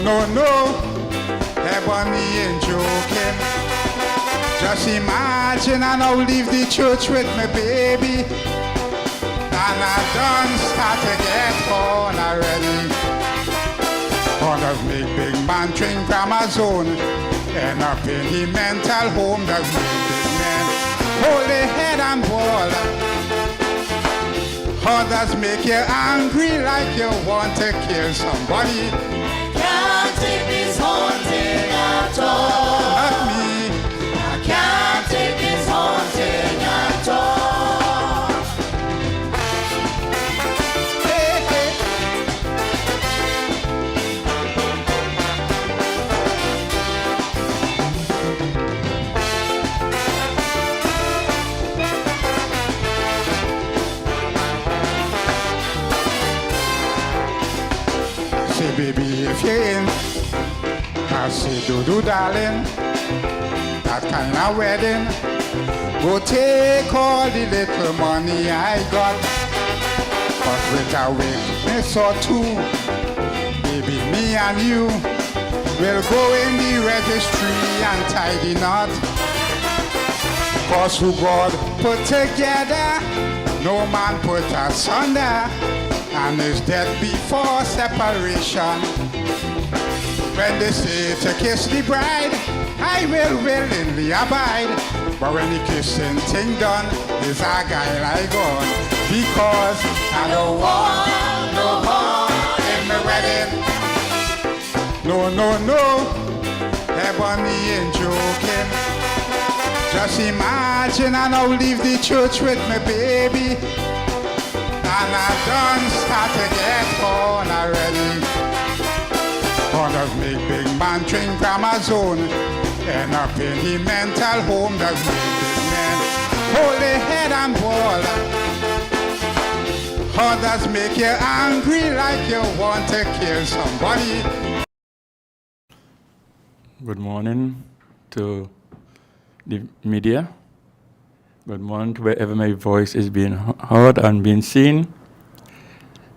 no, Ebony ain't joking. Just imagine I now leave the church with my baby, and I done start to get on already. Others make big man train grammar zone, end up in the mental home. That make big men hold their head and ball. Others make you angry like you want to kill somebody. Can't take this haunting at all. Not me. I can't take this haunting at all. Hey, hey. Say, baby, if you're in, I say, do, darling, that kind of wedding, go take all the little money I got, but with a witness or two, baby, me and you will go in the registry and tie the knot. Cause who God put together, no man put asunder, and is death before separation. When they say to kiss the bride, I will willingly abide. But when the kissing thing done, is a guy like God. Because I don't want no more in my wedding. No, Ebony ain't joking. Just imagine I now leave the church with my baby, and I done start to get on already. Others make big man train grammar zone, end up in the mental home. That make big men hold their head and ball. Others make you angry like you want to kill somebody. Good morning to the media. Good morning to wherever my voice is being heard and being seen.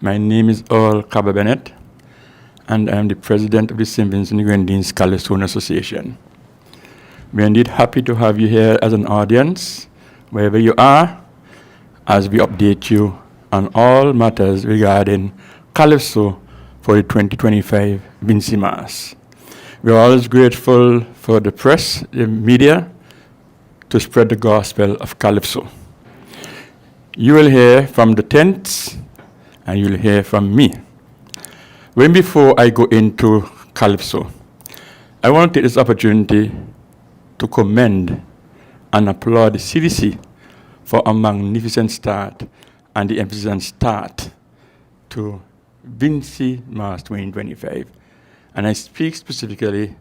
My name is Earl Cabba Bennett, and I am the president of the St. Vincent and Grenadines Calypso Association. We are indeed happy to have you here as an audience, wherever you are, as we update you on all matters regarding Calypso for the 2025 Vincy Mass. We are always grateful for the press, the media, to spread the gospel of Calypso. You will hear from the tents, and you'll hear from me. When before I go into Calypso, I want to take this opportunity to commend and applaud the CDC for a magnificent start and the emphasis on start to Vincy Mass 2025. And I speak specifically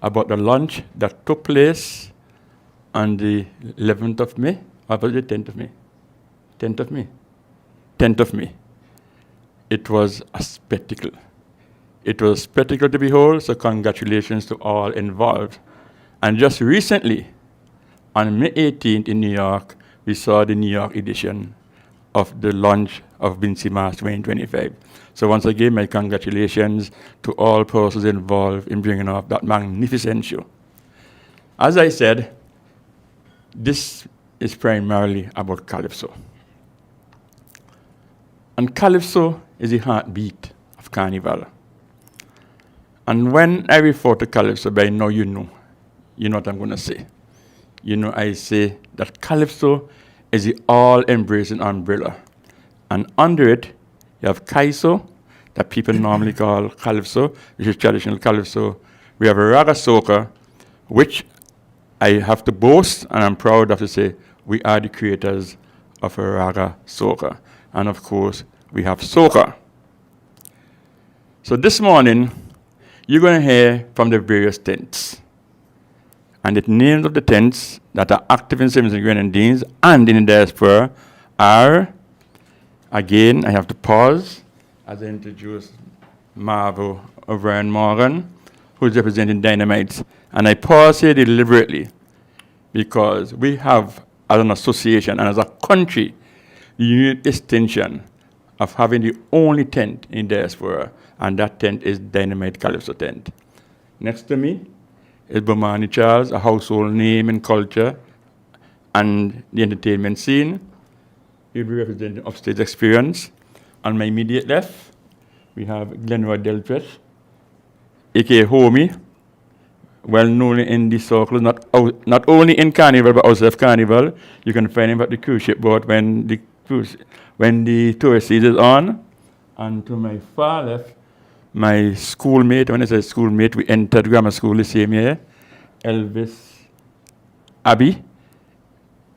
about the launch that took place on the 11th of May, or was it 10th of May? 10th of May. 10th of May. It was a spectacle. It was a spectacle to behold, so congratulations to all involved. And just recently, on May 18th in New York, we saw the New York edition of the launch of Vincy Mass 2025. So once again, my congratulations to all persons involved in bringing off that magnificent show. As I said, this is primarily about Calypso. And Calypso is the heartbeat of Carnival. And when I refer to Calypso, by now you know what I'm going to say. You know I say that Calypso is the all-embracing umbrella. And under it, you have Kaiso, that people normally call Calypso, which is traditional Calypso. We have a Raga Soca, which I have to boast, and I'm proud of to say, we are the creators of a Raga Soca. And of course, we have Soca. So this morning, you're going to hear from the various tents. And the names of the tents that are active in St. Vincent and Grenadines and in the diaspora are, again, I have to pause as I introduce Marvel O'Brien Morgan, who is representing Dynamite. And I pause here deliberately because we have, as an association and as a country, the unique distinction of having the only tent in diaspora, and that tent is Dynamite Calypso tent. Next to me is Bomani Charles, a household name in culture and the entertainment scene. He'll be representing Upstage Experience. On my immediate left, we have Glenroy Delpet, aka Homie, well known in the circles, not only in Carnival but outside of Carnival. You can find him at the cruise ship boat when the tourist season is on. And to my far left, my schoolmate, when I say schoolmate, we entered grammar school the same year, Elvis Abbey,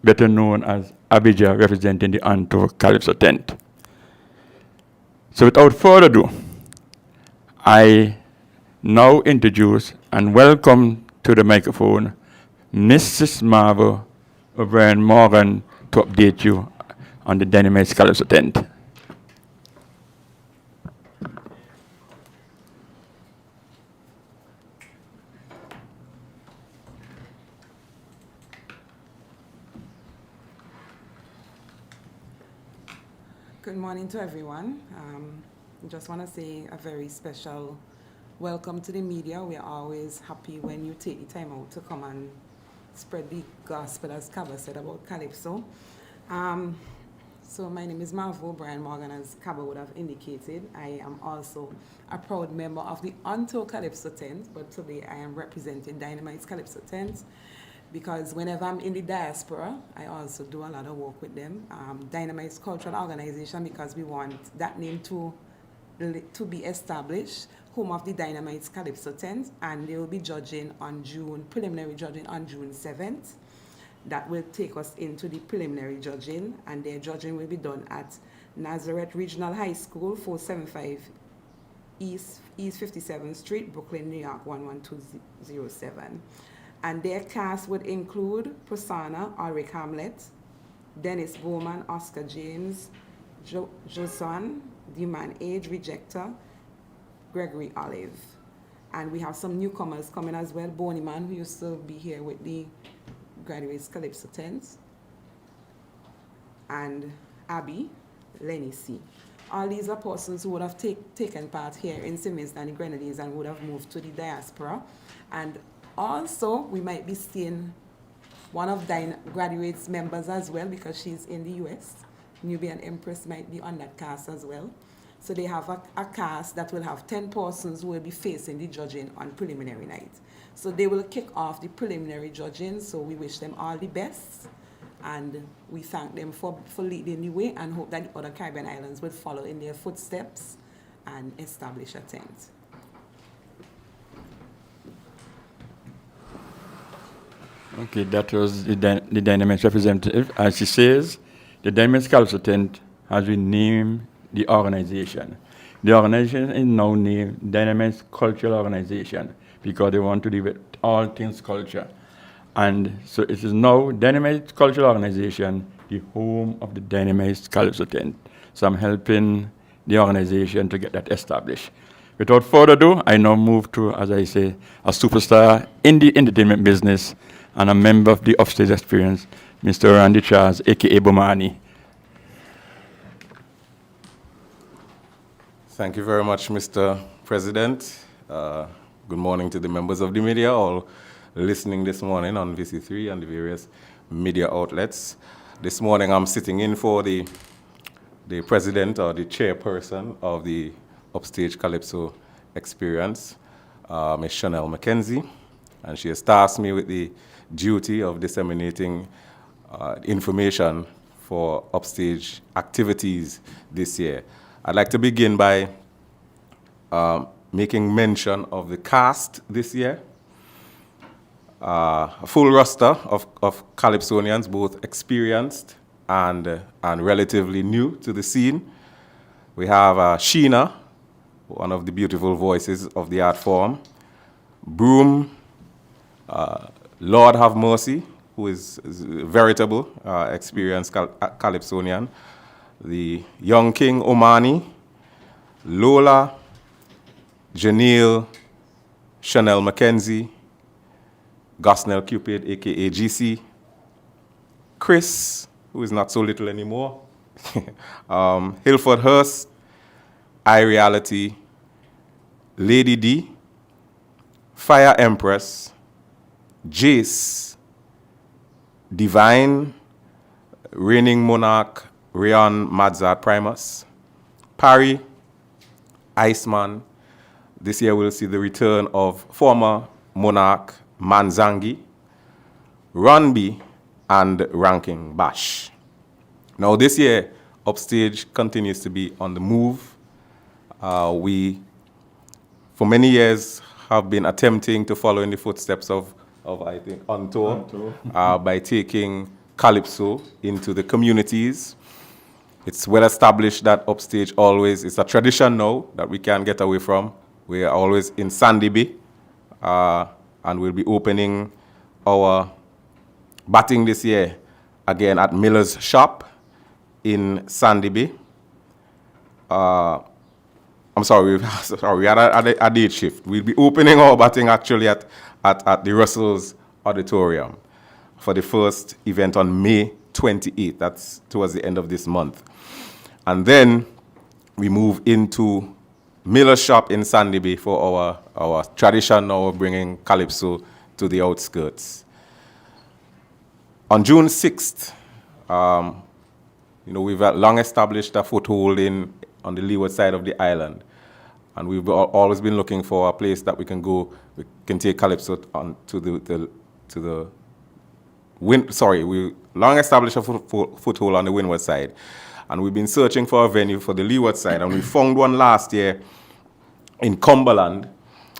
better known as Abijah, representing the Anto Calypso tent. So without further ado, I now introduce and welcome to the microphone Mrs. Marvel O'Brien Morgan to update you on the Dynamite Calypso tent. Good morning to everyone. Just want to say a very special welcome to the media. We are always happy when you take the time out to come and spread the gospel, as Kaba said, about Calypso. So my name is Marvel O'Brien Morgan, as Kaba would have indicated. I am also a proud member of the Untold Calypso tent, but today I am representing Dynamite's Calypso tent, because whenever I'm in the diaspora, I also do a lot of work with them. Dynamite's cultural organization, because we want that name to be established, home of the Dynamite's Calypso tent, and they will be judging on preliminary judging on June 7th. That will take us into the preliminary judging, and their judging will be done at Nazareth Regional High School, 475 East 57th Street, Brooklyn, New York, 11207. And their cast would include Prasanna, Ulrich Hamlet, Dennis Bowman, Oscar James, Joson, The Man Age Rejector, Gregory Olive. And we have some newcomers coming as well. Boney Man, who used to be here with the Graduates Calypso tents, and Abby, Lenny C. All these are persons who would have taken part here in Simmons and the Grenadines and would have moved to the diaspora. And also, we might be seeing one of Graduates members as well, because she's in the US. Nubian Empress might be on that cast as well. So they have a cast that will have 10 persons who will be facing the judging on preliminary night. So they will kick off the preliminary judging, so we wish them all the best. And we thank them for leading the way, and hope that the other Caribbean islands will follow in their footsteps and establish a tent. Okay, that was the Dynamite representative. As she says, the Dynamite Calypso tent has renamed the organization. The organization is now named Dynamite Cultural Organization, because they want to do with all things culture. And so it is now Dynamite Cultural Organization, the home of the Dynamite Calypso tent. So I'm helping the organization to get that established. Without further ado, I now move to, as I say, a superstar in the entertainment business and a member of the Upstage Experience, Mr. Randy Charles, aka Bomani. Thank you very much, Mr. President. Good morning to the members of the media, all listening this morning on VC3 and the various media outlets. This morning I'm sitting in for the president or the chairperson of the Upstage Calypso Experience, Ms. Chanel McKenzie, and she has tasked me with the duty of disseminating information for Upstage activities this year. I'd like to begin by making mention of the cast this year. A full roster of Calypsonians, both experienced and relatively new to the scene. We have Sheena, one of the beautiful voices of the art form. Broom, Lord have mercy, who is a veritable experienced Calypsonian. The young king Omani, Lola, Janelle, Chanel McKenzie, Gosnell Cupid, aka GC, Chris, who is not so little anymore, Hilford Hurst, iReality, Lady D, Fire Empress, Jace, Divine, Reigning Monarch, Rayon Madzard Primus, Parry, Iceman. This year we'll see the return of former Monarch Manzangi, Runby, and Ranking Bash. Now this year, Upstage continues to be on the move. We, for many years, have been attempting to follow in the footsteps of I think, On Tour, by taking Calypso into the communities. It's well established that Upstage always, it's a tradition now that we can't get away from. We are always in Sandy Bay, and we'll be opening our batting this year again at Miller's Shop in Sandy Bay. I'm sorry, we had a date shift. We'll be opening our batting actually at the Russell's Auditorium for the first event on May 28th. That's towards the end of this month. And then we move into Miller's Shop in Sandy Bay for our tradition now of bringing Calypso to the outskirts. On June 6th, we've long established a foothold on the leeward side of the island. And we've always been looking for a place that we can go. We can take Calypso on to the wind. Sorry, we long established a foothold on the windward side, and we've been searching for a venue for the leeward side, and we found one last year in Cumberland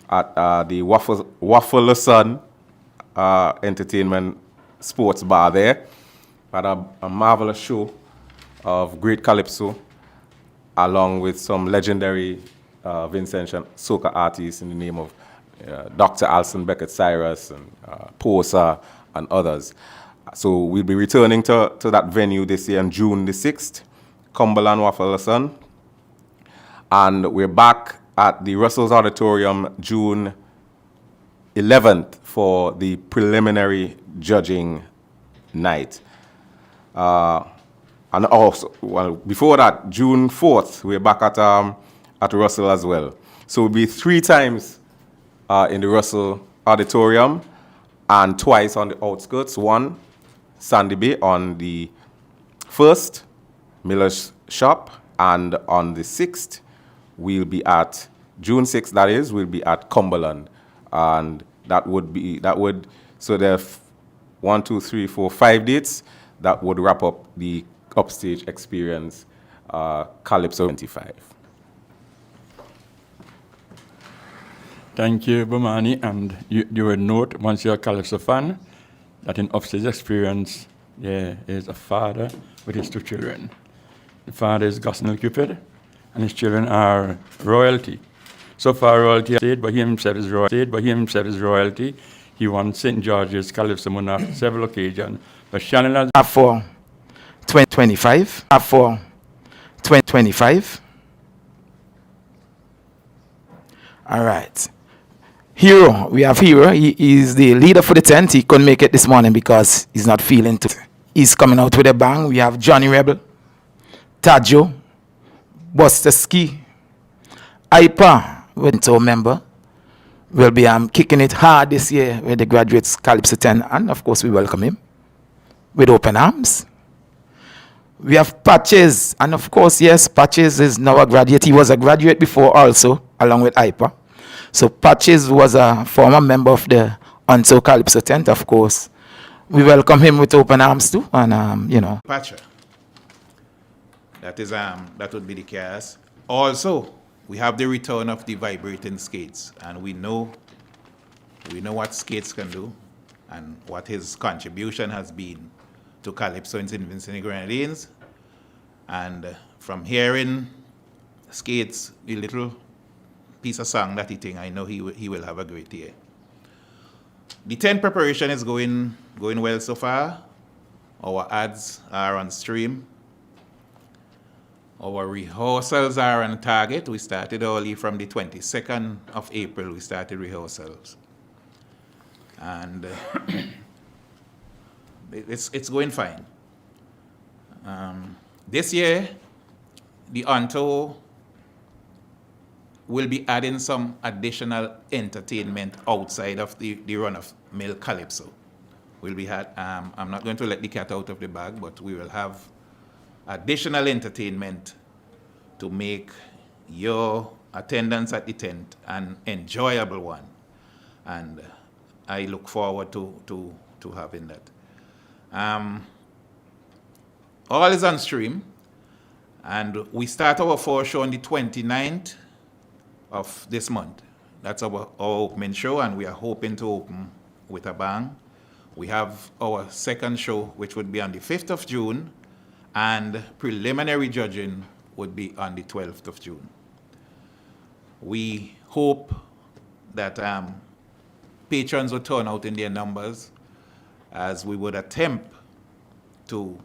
at the Waffle Sun Entertainment Sports Bar there. Had a marvelous show of great Calypso, along with some legendary Vincentian soca artists in the name of Dr. Alson Beckett Cyrus and Posa and others. So we'll be returning to that venue this year on June the 6th, Cumberland Waffle Sun. And we're back at the Russell's Auditorium June 11th for the preliminary judging night. And also, well, before that, June 4th, we're back at Russell as well. So we'll be 3 times in the Russell Auditorium and twice on the outskirts. One, Sandy Bay on the 1st, Miller's Shop, and on the 6th, we'll be at, June 6th that is, we'll be at Cumberland. And so there are 1, 2, 3, 4, 5 dates that would wrap up the Upstage experience, Calypso 25. Thank you, Bomani. And you would note, once you're a Calypso fan, that in Upstage experience, there is a father with his 2 children. The father is Gosnell Cupid, and his children are royalty. So far, royalty stayed, but he himself is royalty. He won St. George's Calypso Monarch several occasions. But Shannon has for 2025. For 2025. All right. Hero, we have Hero. He is the leader for the tent. He couldn't make it this morning because he's not feeling it. He's coming out with a bang. We have Johnny Rebel, Tajo, Buster Ski, Ipa, winter member, will be kicking it hard this year with the graduates Calypso 10, and of course we welcome him with open arms. We have Patches, and of course, yes, Patches is now a graduate. He was a graduate before also, along with Ipa. So Patches was a former member of the Unto Calypso tent, of course. We welcome him with open arms too, and Patcher. That would be the case. Also, we have the return of the vibrating skates, and we know what skates can do, and what his contribution has been to Calypso in St. Vincent and the Grenadines. And from hearing skates, the little piece of song that he think, I know he will have a great year. The tent preparation is going well so far. Our ads are on stream. Our rehearsals are on target. We started early from the 22nd of April. We started rehearsals. And it's going fine. This year, the Onto will be adding some additional entertainment outside of the run-of-mill Calypso. I'm not going to let the cat out of the bag, but we will have additional entertainment to make your attendance at the tent an enjoyable one. And I look forward to having that. All is on stream, and we start our first show on the 29th of this month. That's our opening show, and we are hoping to open with a bang. We have our second show, which would be on the 5th of June, and preliminary judging would be on the 12th of June. We hope that patrons will turn out in their numbers, as we would attempt to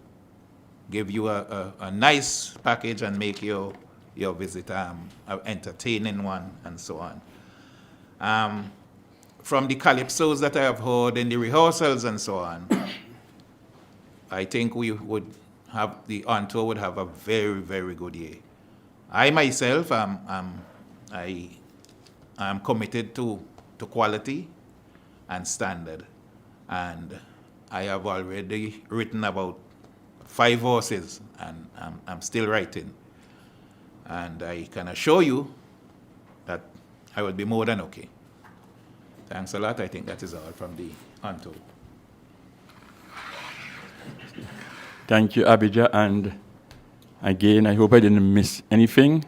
give you a nice package and make your visit an entertaining one, and so on. From the calypsos that I have heard in the rehearsals and so on, I think we would have, the Onto would have a very, very good year. I myself am committed to quality and standard, and I have already written about 5 horses, and I'm still writing. And I can assure you that I will be more than okay. Thanks a lot. I think that is all from the Onto. Thank you, Abijah. And again, I hope I didn't miss anything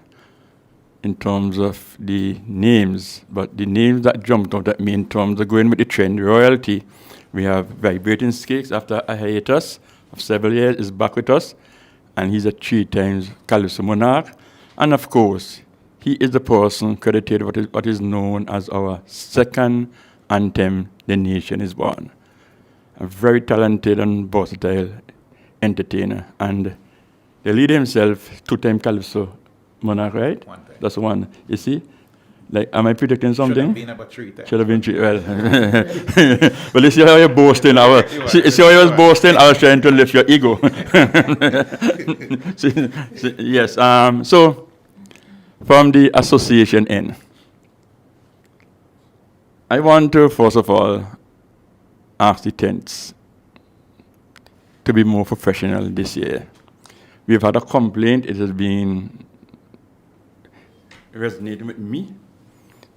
in terms of the names, but the names that jumped out at me in terms of going with the trend, royalty. We have Vibrating Skakes, after a hiatus of several years, is back with us, and he's a 3 times Calypso monarch. And of course, he is the person credited what is known as our second anthem, The Nation is Born. A very talented and versatile entertainer. And the leader himself, 2-time Calypso monarch, right? 1 time. That's one. You see? Like, am I predicting something? Should have been about 3 times. Should have been 3. Well, well, you see how you're boasting. See how you was boasting? I was trying to lift your ego. Yes. So, from the association end, I want to, first of all, ask the tents to be more professional this year. We've had a complaint. It has been resonating with me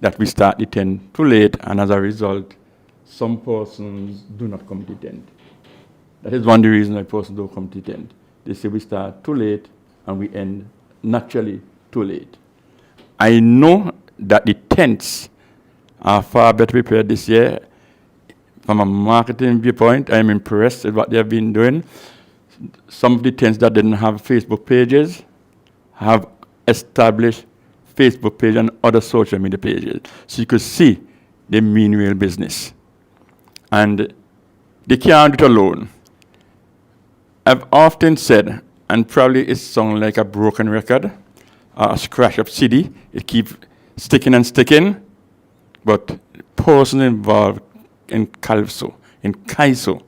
that we start the tent too late, and as a result, some persons do not come to the tent. That is one of the reasons why persons don't come to the tent. They say we start too late and we end naturally too late. I know that the tents are far better prepared this year. From a marketing viewpoint, I'm impressed with what they have been doing. Some of the tents that didn't have Facebook pages have established Facebook page and other social media pages, so you could see they mean real business. And they can't do it alone. I've often said, and probably it sounds like a broken record, a scratch up CD, it keeps sticking and sticking, but the person involved in Calypso, in Kaiso,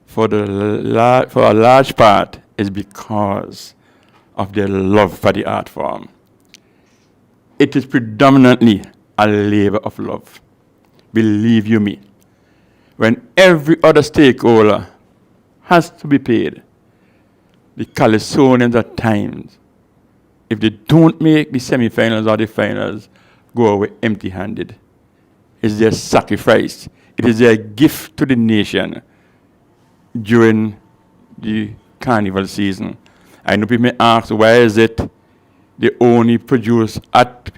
for a large part is because of their love for the art form. It is predominantly a labor of love. Believe you me. When every other stakeholder has to be paid, the Calypsonians at times, if they don't make the semi-finals or the finals, go away empty-handed. It's their sacrifice. It is their gift to the nation during the carnival season. I know people may ask, why is it they only produce at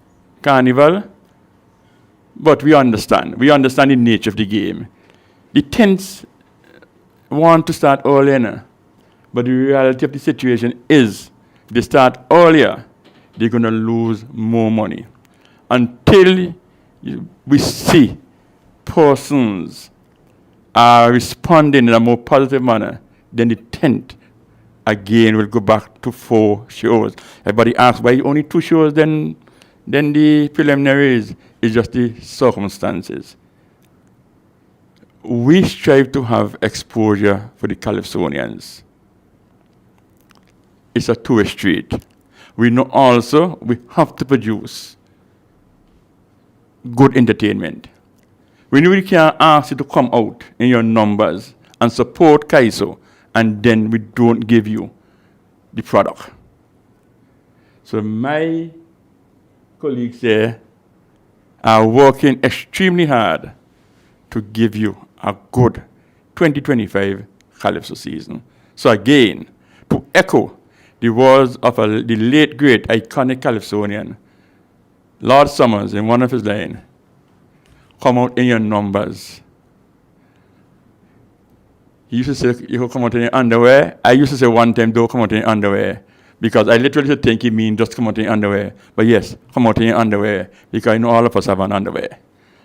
carnival? But we understand. We understand the nature of the game. The tents want to start earlier, but the reality of the situation is, if they start earlier, they're going to lose more money. Until we see persons are responding in a more positive manner, then the tent again will go back to 4 shows. Everybody asks, why only 2 shows, then the preliminaries is just the circumstances. We strive to have exposure for the Calypsonians. it's a two-way street. We know also we have to produce good entertainment. We really can't ask you to come out in your numbers and support Calypso, and then we don't give you the product. So my colleagues here are working extremely hard to give you a good 2025 Calypso season. So again, to echo the words of the late, great, iconic Calypsonian, Lord Summers, in one of his lines, come out in your numbers. He used to say, you come out in your underwear. I used to say one time, don't come out in your underwear. Because I literally think he means just come out in your underwear. But yes, come out in your underwear. Because I know all of us have an underwear.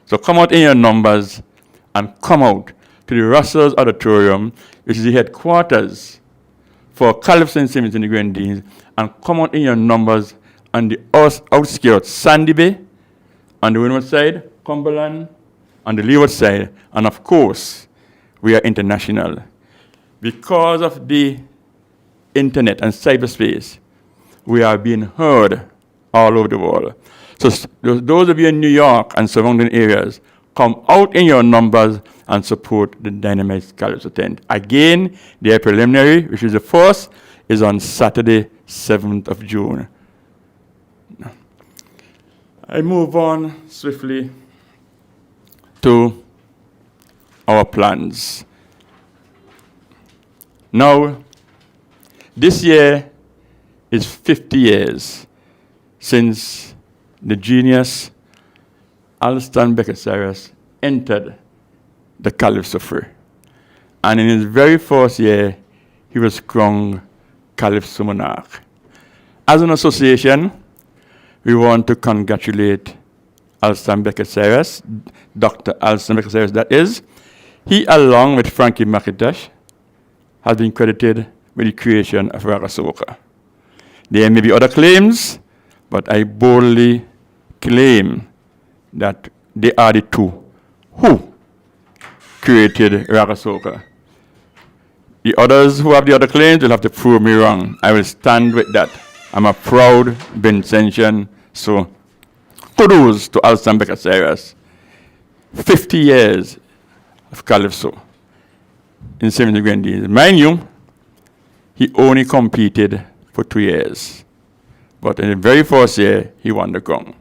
So come out in your numbers and come out to the Russell's Auditorium, which is the headquarters for Calypso and Simmons in the Grenadines, and come out in your numbers on the outskirts, Sandy Bay, on the windward side, Cumberland, on the leeward side, and of course, we are international. Because of the internet and cyberspace, we are being heard all over the world. So those of you in New York and surrounding areas, come out in your numbers and support the Dynamite Calypso tent. Again, their preliminary, which is the first, is on Saturday, 7th of June. I move on swiftly to our plans. Now, this year is 50 years since the genius Alston Becker-Cyrus entered the Calypso Free. And in his very first year, he was crowned Calypso Monarch. As an association, we want to congratulate Alston Becker-Cyrus, Dr. Alston Becker-Cyrus, that is. He, along with Frankie McIntosh, has been credited with the creation of Raga Soca. There may be other claims, but I boldly claim that they are the two who created Raga Soca. The others who have the other claims will have to prove me wrong. I will stand with that. I'm a proud Vincentian, so kudos to Alston Becker-Cyrus. 50 years of Calypso in 70 Grenadines. Mind you, he only competed for 2 years. But in the very first year, he won the crown.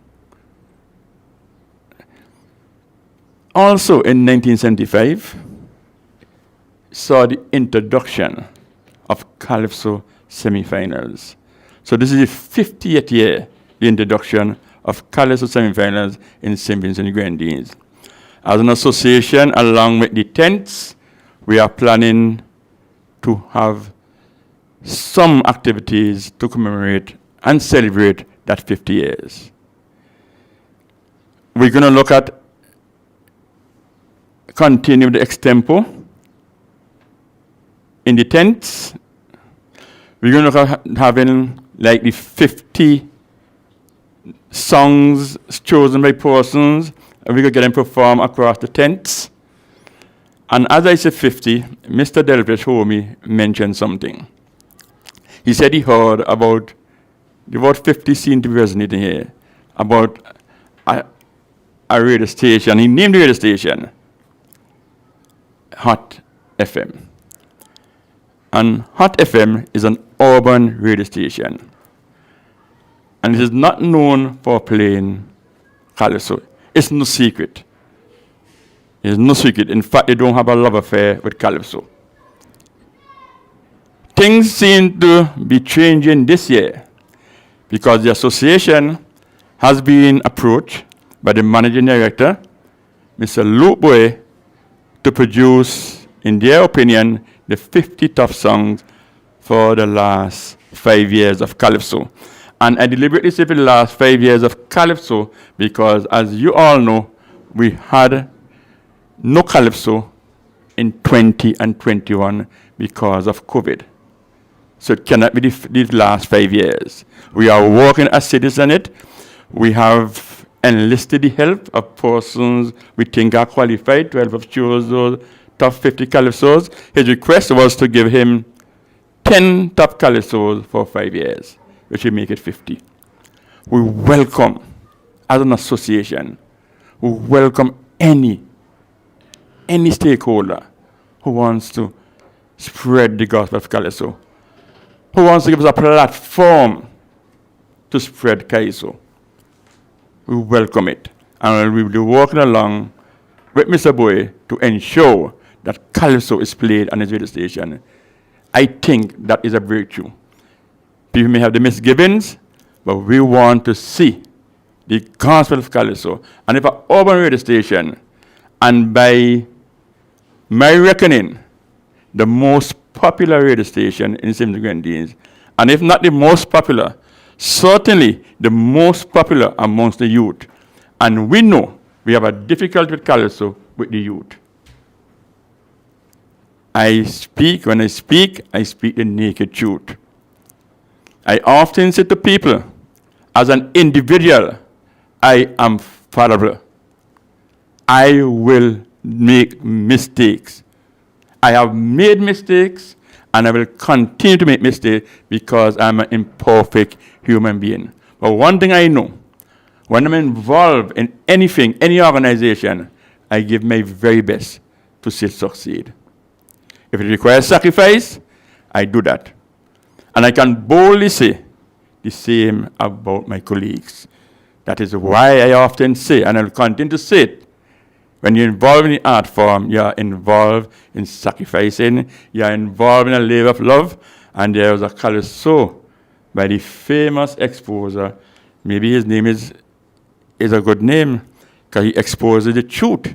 Also in 1975, saw the introduction of Calypso semifinals. So this is the 50th year, the introduction of Calypso semifinals in St. Vincent and Grenadines. As an association, along with the tents, we are planning to have some activities to commemorate and celebrate that 50 years. We're going to look at continue the extempo in the tents. We're going to look at having like the 50 songs chosen by persons, and we're going to get them perform across the tents. And as I said 50, Mr. Delbridge Homey mentioned something. He said he heard about the word 50 seemed to be resonating here, about a radio station. He named the radio station Hot FM. And Hot FM is an urban radio station. And it is not known for playing Calypso. It's no secret. It's no secret. In fact, they don't have a love affair with Calypso. Things seem to be changing this year because the association has been approached by the managing director, Mr. Luke Boy, to produce, in their opinion, the 50 top songs for the last 5 years of Calypso. And I deliberately say for the last 5 years of Calypso because, as you all know, we had no Calypso in 20 and 21 because of COVID. So it cannot be the last 5 years. We are working as citizens on it. We have enlisted the help of persons we think are qualified to help us choose those top 50 Calypsos. His request was to give him 10 top Calypsos for 5 years, which will make it 50. We welcome, as an association, we welcome any stakeholder who wants to spread the gospel of Calypso, who wants to give us a platform to spread Calypso. We welcome it. And we will be working along with Mr. Boy to ensure that Calypso is played on his radio station. I think that is a breakthrough. People may have the misgivings, but we want to see the gospel of Calypso. And if an urban radio station, and by my reckoning, the most popular radio station in St. Grenadines, and if not the most popular, certainly the most popular amongst the youth. And we know we have a difficulty with Calypso with the youth. When I speak the naked truth. I often say to people, as an individual, I am fallible. I will make mistakes. I have made mistakes, and I will continue to make mistakes because I'm an imperfect human being. But one thing I know, when I'm involved in anything, any organization, I give my very best to see it succeed. If it requires sacrifice, I do that. And I can boldly say the same about my colleagues. That is why I often say, and I'll continue to say it, when you're involved in the art form, you're involved in sacrificing, you're involved in a labor of love, and there was a Calypso by the famous exposer. Maybe his name is a good name, because he exposes the truth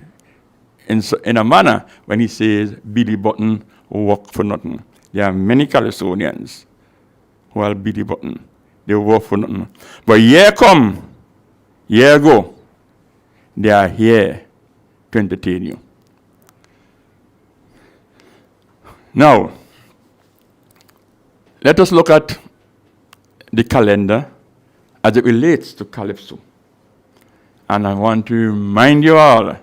in a manner when he says, Billy Button work for nothing. There are many Calypsonians who are Billy Button. They work for nothing. But year go, they are here to entertain you. Now, let us look at the calendar as it relates to Calypso. And I want to remind you all,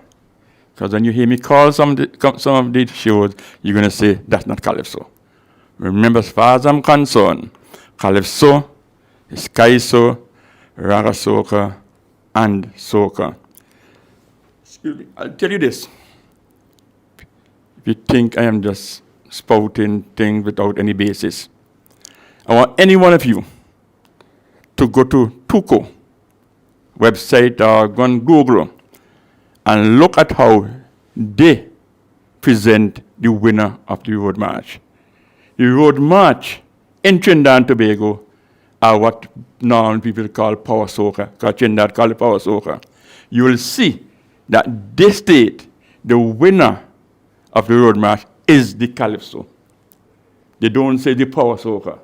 because when you hear me call some of these shows, you're going to say, that's not Calypso. Remember, as far as I'm concerned, Calypso is Calypso, Raga Soca, and Soca. Excuse me, I'll tell you this. If you think I am just spouting things without any basis, I want any one of you to go to Tuco website or go on Google and look at how they present the winner of the road march. The road march in Trinidad and Tobago are what normal people call power soca, because Trinidad call it power soca. You will see that this state, the winner of the road march is the Calypso. They don't say the power soca.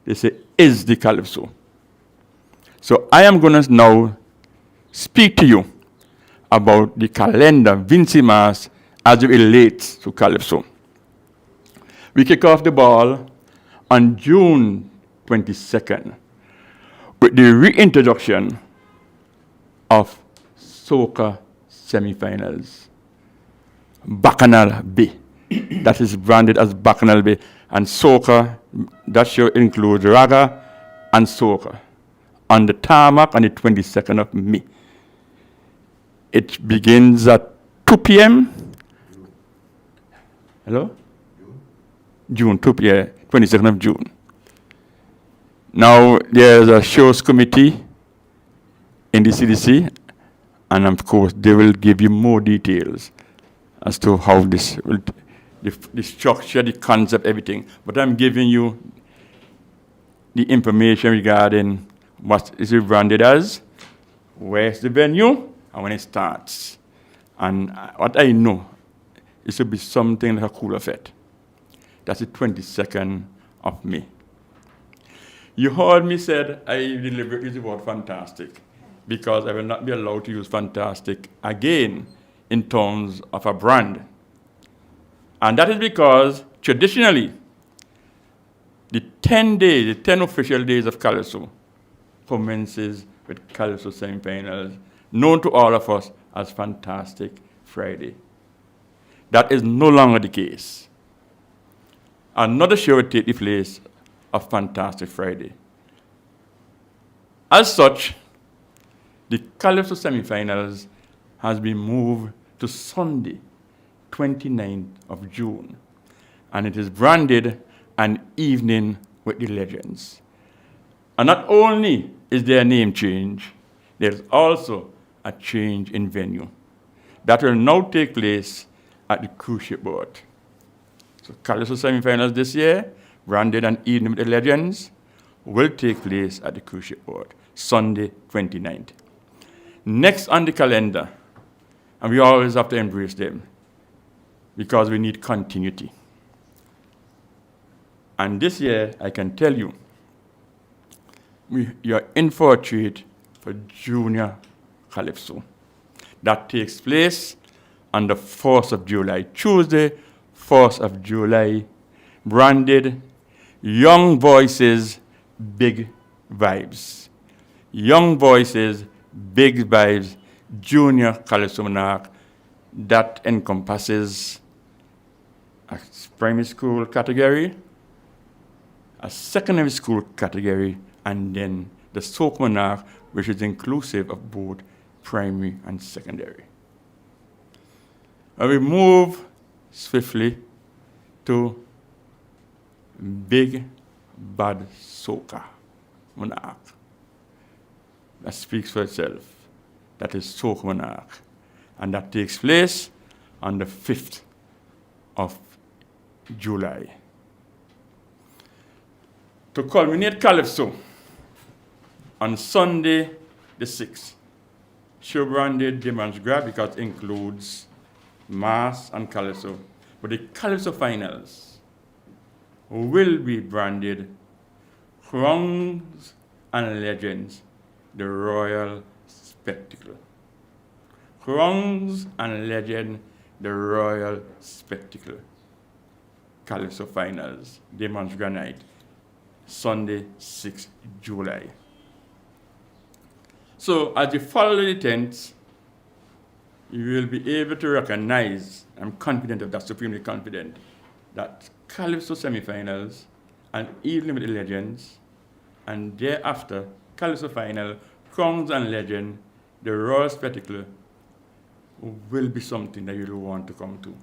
They say is the Calypso. So I am going to now speak to you about the calendar, Vincy Mass, as it relates to Calypso. We kick off the ball on June 22nd with the reintroduction of Soca semifinals. Bacchanal Bay. That is branded as Bacchanal Bay. And Soca, that show includes Raga and Soca on the tarmac on the 22nd of May. It begins at 2 p.m. Hello? June, 2 p.m., 22nd of June. Now, there's a shows committee in the CDC, and of course, they will give you more details as to how this will, the structure, the concept, everything. But I'm giving you the information regarding what is it branded as, where's the venue, and when it starts. And what I know, it should be something like a cool effect. That's the 22nd of May. You heard me said I deliberately use the word fantastic, because I will not be allowed to use fantastic again in terms of a brand. And that is because traditionally, the 10 official days of Calypso commences with Calypso semifinals, known to all of us as Fantastic Friday. That is no longer the case. Another show will take the place of Fantastic Friday. As such, the Calypso semifinals has been moved to Sunday, 29th of June, and it is branded An Evening with the Legends. And not only is there a name change, there's also a change in venue. That will now take place at the cruise ship boat. So Calypso semifinals this year, branded An Evening with the Legends, will take place at the cruise ship boat, Sunday 29th. Next on the calendar, and we always have to embrace them, because we need continuity. And this year, I can tell you, you're in for a treat for Junior Calypso. That takes place on the 4th of July, Tuesday, 4th of July, branded Young Voices, Big Vibes. Young Voices, Big Vibes, Junior Calypso Monarch. That encompasses a primary school category, a secondary school category, and then the Soak Monarch, which is inclusive of both primary and secondary. And we move swiftly to Big Bad Soca Monarch. That speaks for itself. That is Soak Monarch. And that takes place on the 5th of July. To culminate Calypso, on Sunday the 6th, show branded Demon's Grab because it includes Mass and Calypso. But the Calypso finals will be branded Crowns and Legends, the Royal Spectacle. Crowns and Legend, the Royal Spectacle. Calypso finals, Demon's Grab night, Sunday, 6th July. So as you follow the tents, you will be able to recognize, I'm confident of that, supremely confident, that Calypso semifinals and Evening with the Legends, and thereafter, Calypso final, Crowns and Legend, the Royal Spectacle, will be something that you'll want to come to.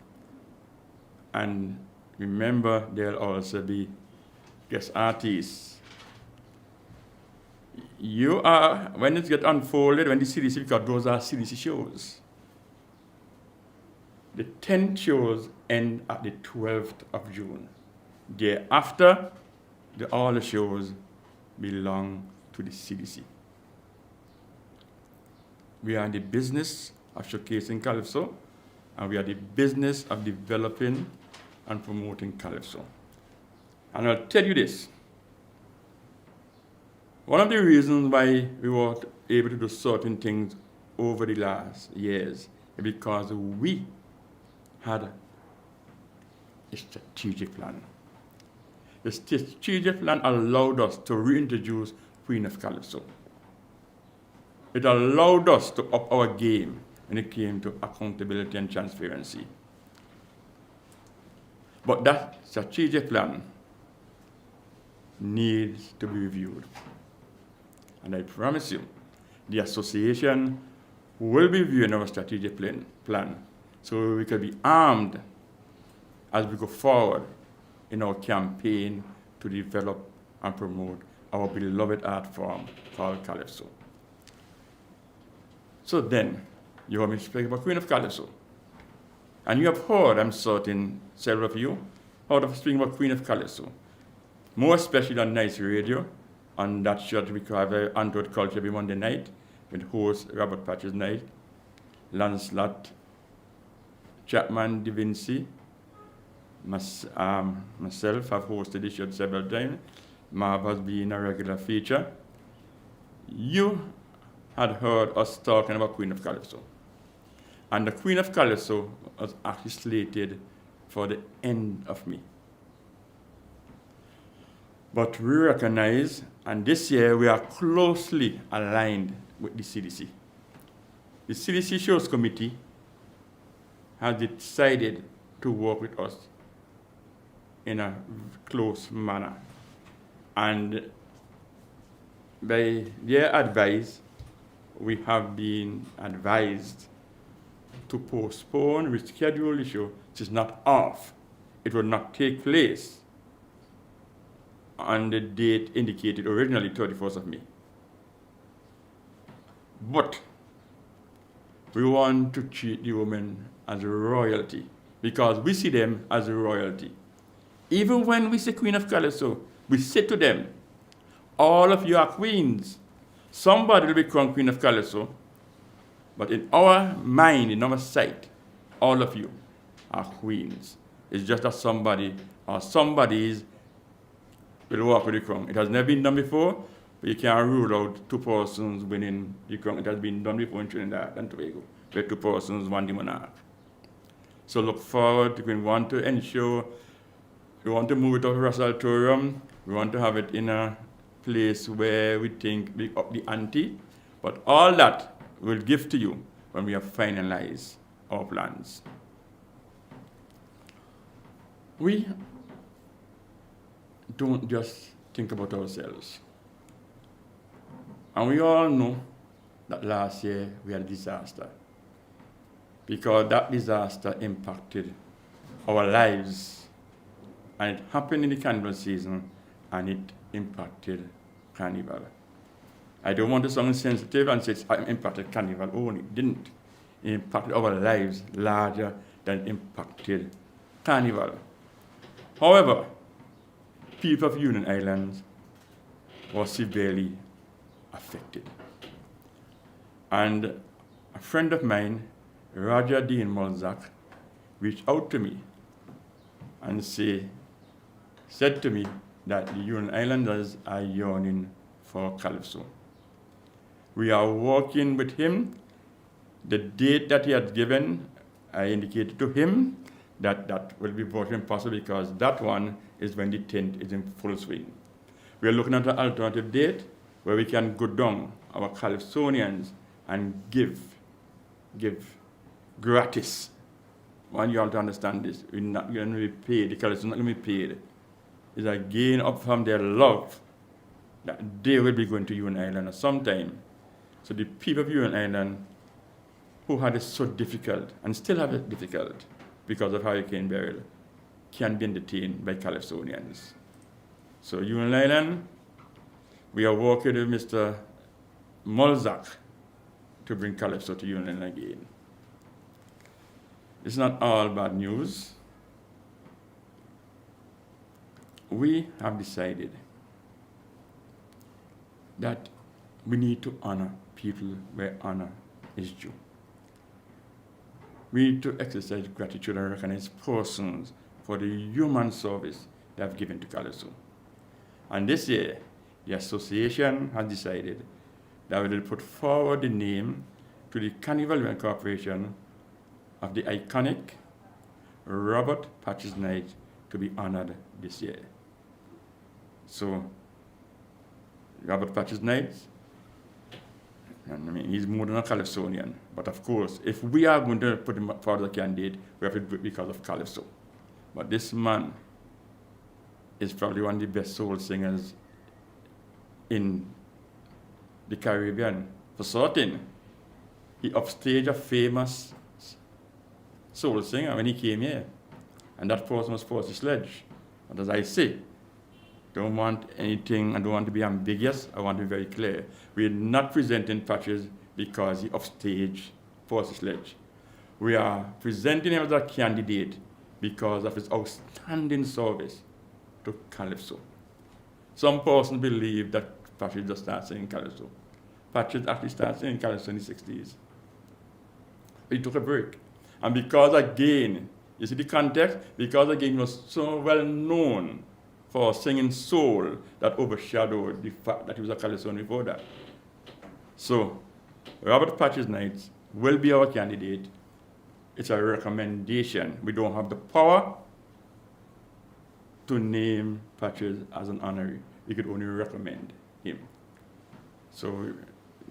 And remember, there'll also be guest artists. You are, when it gets unfolded, when the CDC, because those are CDC shows. The 10 shows end at the 12th of June. Thereafter, all the shows belong to the CDC. We are in the business of showcasing Calypso, and we are the business of developing and promoting Calypso. And I'll tell you this. One of the reasons why we were able to do certain things over the last years is because we had a strategic plan. The strategic plan allowed us to reintroduce Queen of Calypso. It allowed us to up our game when it came to accountability and transparency. But that strategic plan needs to be reviewed. And I promise you, the association will be reviewing our strategic plan so we can be armed as we go forward in our campaign to develop and promote our beloved art form called Calypso. So then, you want me to speak about Queen of Calypso. And you have heard, I'm certain, several of you, heard of speaking about Queen of Calypso. More especially on Nice Radio, on that show we call Untold Culture every Monday night, with host Robert Patches Knight, Lancelot, Chapman, De Vinci, myself have hosted this show several times. Marv has been a regular feature. You had heard us talking about Queen of Calypso. And the Queen of Calypso was actually slated for the end of May. But we recognize, and this year we are closely aligned with the CDC. The CDC Shows Committee has decided to work with us in a close manner. And by their advice, we have been advised to postpone, reschedule the show. It is not off. It will not take place on the date indicated originally, 31st of May. But we want to treat the women as a royalty because we see them as a royalty. Even when we say Queen of Calypso, we say to them, all of you are queens. Somebody will become Queen of Calypso, but in our mind, in our sight, all of you are queens. It's just that somebody or somebody's will walk with the crown. It has never been done before, but you can't rule out two persons winning the crown. It has been done before in Trinidad and Tobago, where two persons won the monarch. So look forward. We want to ensure, we want to move it off Russell-Torum. We want to have it in a place where we think we up the ante. But all that we'll give to you when we have finalized our plans. We don't just think about ourselves. And we all know that last year we had a disaster because that disaster impacted our lives, and it happened in the carnival season and it impacted carnival. I don't want to sound insensitive and say it impacted carnival only. It didn't. It impacted our lives larger than it impacted carnival. However, people of Union Islands were severely affected. And a friend of mine, Roger Dean Mulzac, reached out to me and said to me that the Union Islanders are yearning for Calypso. We are working with him. The date that he had given, I indicated to him that will be very impossible because that one is when the tent is in full swing. We are looking at an alternative date where we can go down our Calypsonians and give gratis. I want you all to understand this. We're not going to be paid. The Calypso is not going to be paid. It's a gain up from their love that they will be going to Union Island at some time. So the people of Union Island who had it so difficult and still have it difficult because of Hurricane Beryl can be entertained by Calypsonians. So Union Island, we are working with Mr. Mulzac to bring Calypso to Union Island again. It's not all bad news. We have decided that we need to honor people where honor is due. We need to exercise gratitude and recognize persons for the human service they have given to Calypso. And this year, the association has decided that we will put forward the name to the Carnival Event Corporation of the iconic Robert Patches Knight to be honored this year. So, Robert Patches Knight, and I mean, he's more than a Calypsonian. But of course, if we are going to put him forward as a candidate, we have to do it because of Calypso. But this man is probably one of the best soul singers in the Caribbean. For certain, he upstaged a famous soul singer when he came here. And that person was Percy Sledge. But as I say, don't want anything, I don't want to be ambiguous, I want to be very clear. We're not presenting Patches because he upstaged Percy Sledge. We are presenting him as a candidate because of his outstanding service to Calypso. Some persons believe that Patches just started singing Calypso. Patches actually started singing Calypso in the 60s. He took a break. And because again, you see the context? Because again, he was so well known for singing soul that overshadowed the fact that he was a Calypsonian before that. So, Robert Patches Knight will be our candidate. It's a recommendation. We don't have the power to name Patches as an honoree. We could only recommend him. So,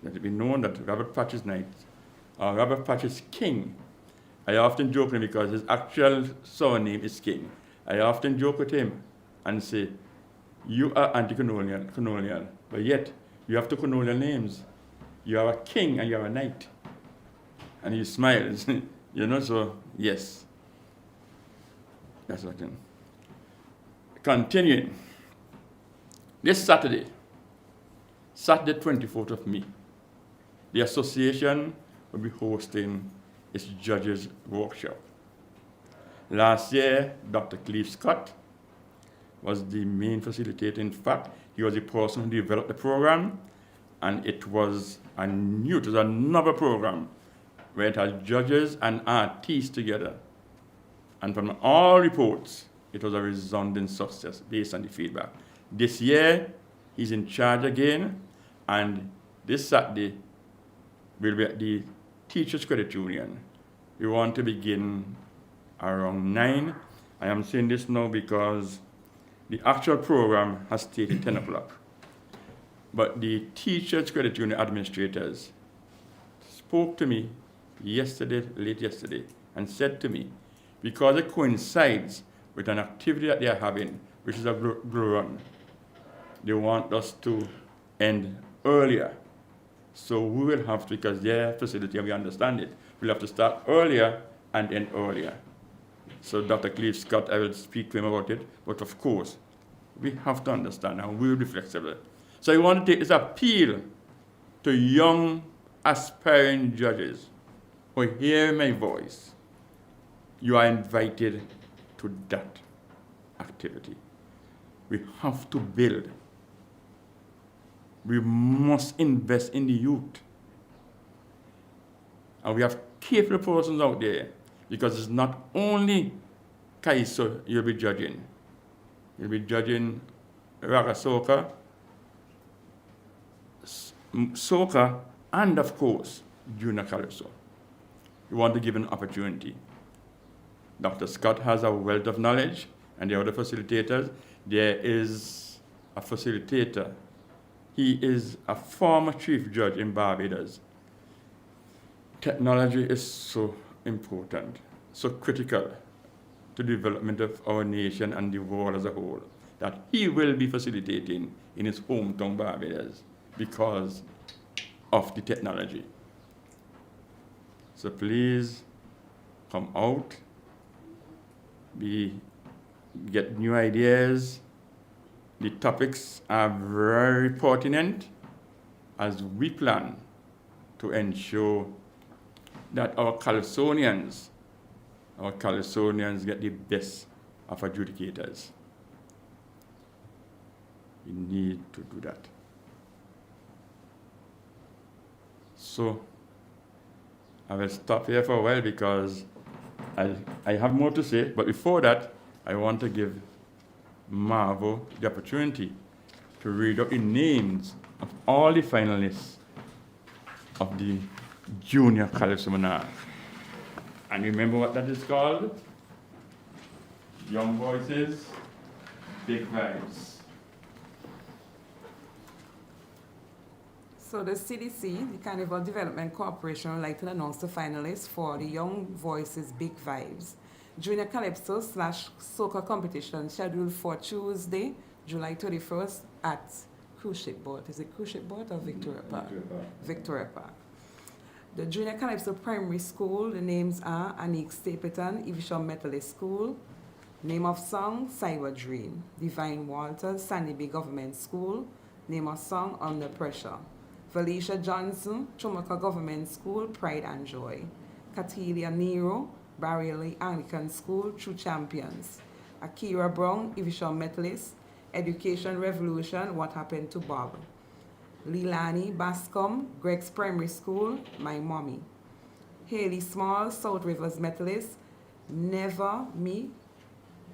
let it be known that Robert Patches Knight, or Robert Patches King, I often joke him because his actual surname is King. I often joke with him and say, you are anti-colonial, but yet you have two colonial names. You are a king and you are a knight. And he smiles, so yes. That's what I'm continuing. This Saturday, 24th of May, the association will be hosting its judges workshop. Last year, Dr. Cleve Scott was the main facilitator. In fact, he was the person who developed the program, and it was another program where it has judges and artists together. And from all reports, it was a resounding success based on the feedback. This year, he's in charge again, and this Saturday will be at the Teachers Credit Union. We want to begin around 9. I am saying this now because the actual program has stated 10 o'clock. But the Teachers Credit Union administrators spoke to me late yesterday, and said to me, because it coincides with an activity that they are having, which is a glow run, they want us to end earlier. So we will have to, because their facility, and we understand it, we'll have to start earlier and end earlier. So Dr. Cleve Scott, I will speak to him about it, but of course, we have to understand and we will be flexible. So I want to take this appeal to young aspiring judges who hear my voice. You are invited to that activity. We have to build. We must invest in the youth. And we have capable persons out there, because it's not only Calypso you'll be judging. You'll be judging Raga Soca, Soca, and of course, Junior Calypso. We want to give an opportunity. Dr. Scott has a wealth of knowledge, and the other facilitators. There is a facilitator. He is a former chief judge in Barbados. Technology is so important, so critical to the development of our nation and the world as a whole, that he will be facilitating in his hometown Barbados because of the technology. So please come out, get new ideas. The topics are very pertinent as we plan to ensure that our Calypsonians get the best of adjudicators. We need to do that. So I will stop here for a while because I have more to say, but before that, I want to give Marvo the opportunity to read out the names of all the finalists of the Junior Calypso Monarch. And remember what that is called? Young Voices, Big Vibes. So the CDC, the Carnival Development Corporation, would like to announce the finalists for the Young Voices Big Vibes Junior Calypso / Soca competition scheduled for Tuesday, July 31st at Cruise Ship Boat. Is it Cruise Ship Boat or Victoria Park? Victoria Park. The Junior Calypso Primary School, the names are Anique Stapleton, Evesham Methodist School. Name of song, Cyber Dream. Divine Walters, Sandy Bay Government School. Name of song, Under Pressure. Felicia Johnson, Chumaka Government School, Pride and Joy. Catilia Nero, Barreley Anglican School, True Champions. Akira Brown, Evesham Methodist, Education Revolution, What Happened to Bob. Lilani Bascom, Greg's Primary School, My Mommy. Haley Small, South Rivers Methodist, Never Me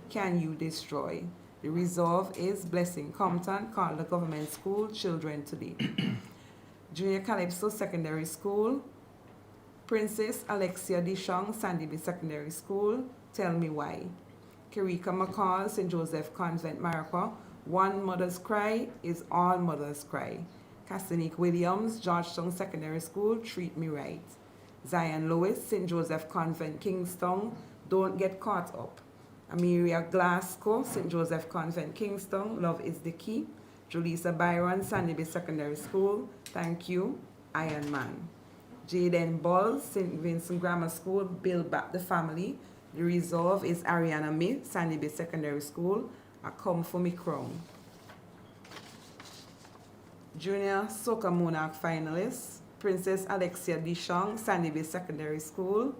Can You Destroy. The resolve is Blessing Compton, Calder Government School, Children Today. Junior Calypso Secondary School, Princess Alexia Dishong, Sandy Bay Secondary School, Tell Me Why. Kirika McCall, St. Joseph Convent, Maracay, One Mother's Cry is All Mothers Cry. Cassinique Williams, Georgetown Secondary School, Treat Me Right. Zion Lewis, St. Joseph Convent, Kingston, Don't Get Caught Up. Amelia Glasgow, St. Joseph Convent, Kingston, Love is the Key. Julissa Byron, Sandy Bay Secondary School, Thank You, Iron Man. Jaden Ball, St. Vincent Grammar School, Build Back the Family. The Resolve is Ariana May, Sandy Bay Secondary School, A Come For Me Crown. Junior Soca Monarch finalists, Princess Alexia Dishong, Sandy Bay Secondary School,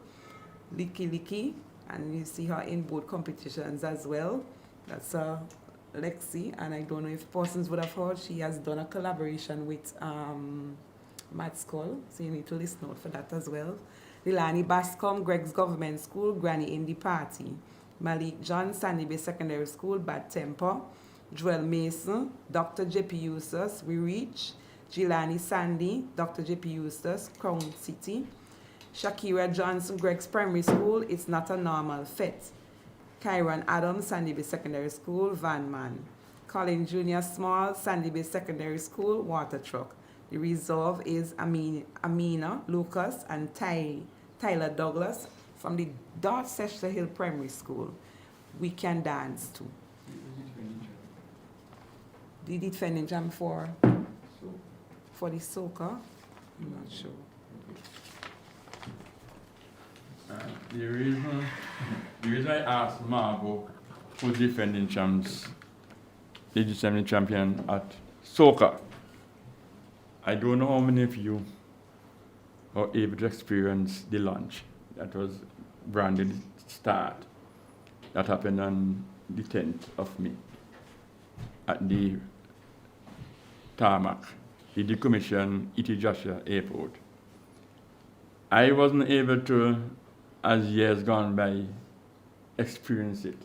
Licky Licky, and you see her in both competitions as well. That's Lexi, and I don't know if persons would have heard, she has done a collaboration with Matt Skull, so you need to listen out for that as well. Lilani Bascom, Greg's Government School, Granny Indie Party. Malik John, Sandy Bay Secondary School, Bad Temper. Joel Mason, Dr. J.P. Eustace, We Reach. Gilani Sandy, Dr. J.P. Eustace, Crown City. Shakira Johnson, Greg's Primary School, It's Not a Normal Fit. Kyron Adams, Sandy Bay Secondary School, Van Man. Colin Jr. Small, Sandy Bay Secondary School, Water Truck. The Resolve is Amina Lucas and Tyler Douglas from the Dorchester Hill Primary School. We Can Dance Too. The defending jam for the soca? I'm not sure. The reason I asked Margot, who's defending the defending champion at soca, I don't know how many of you are able to experience the launch. That was branded start. That happened on the 10th of May at the tarmac, the decommissioned E.T. Joshua Airport. I wasn't able to, as years gone by, experience it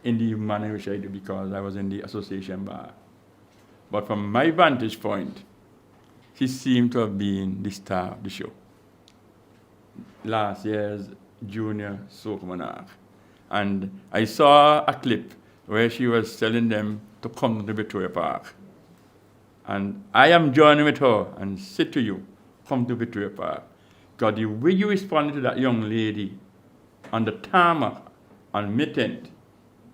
in the manner which I do because I was in the association bar. But from my vantage point, he seemed to have been the star of the show. Last year's Junior Soca Monarch. And I saw a clip where she was telling them to come to Victoria Park. And I am joining with her and say to you, come to Victoria Park. Because the way you responded to that young lady on the tarmac on May 10th,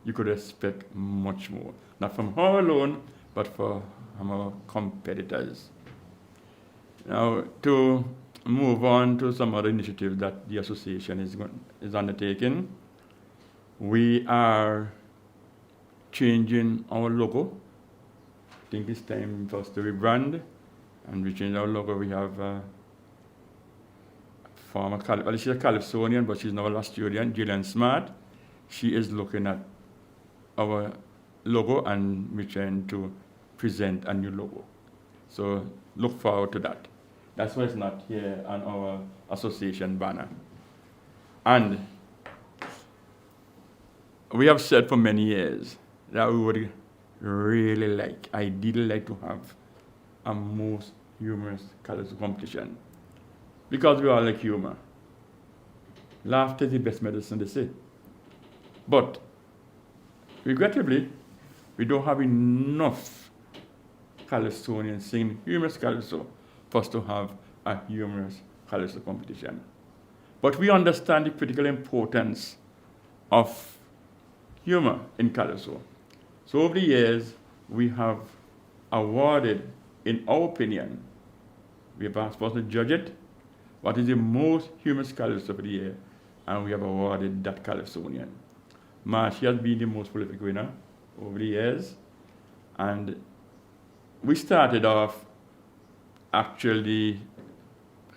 you could expect much more. Not from her alone, but for our competitors. Now, to move on to some other initiatives that the association is undertaking, we are changing our logo. I think it's time for us to rebrand, and we change our logo. We have former she's a Calypsonian, but she's now a Australian, Gillian Smart. She is looking at our logo, and we're trying to present a new logo. So look forward to that. That's why it's not here on our association banner. And we have said for many years that we would really ideally like to have a most humorous Calypso competition. Because we all like humor. Laughter is the best medicine, they say. But regrettably, we don't have enough Calypsonians singing humorous Calypso for us to have a humorous Calypso competition. But we understand the critical importance of humor in Calypso. So over the years, we have awarded, in our opinion, we have asked us to judge it, what is the most humorous Calypso for the year, and we have awarded that Calypsonian. She has been the most prolific winner over the years, and we started off actually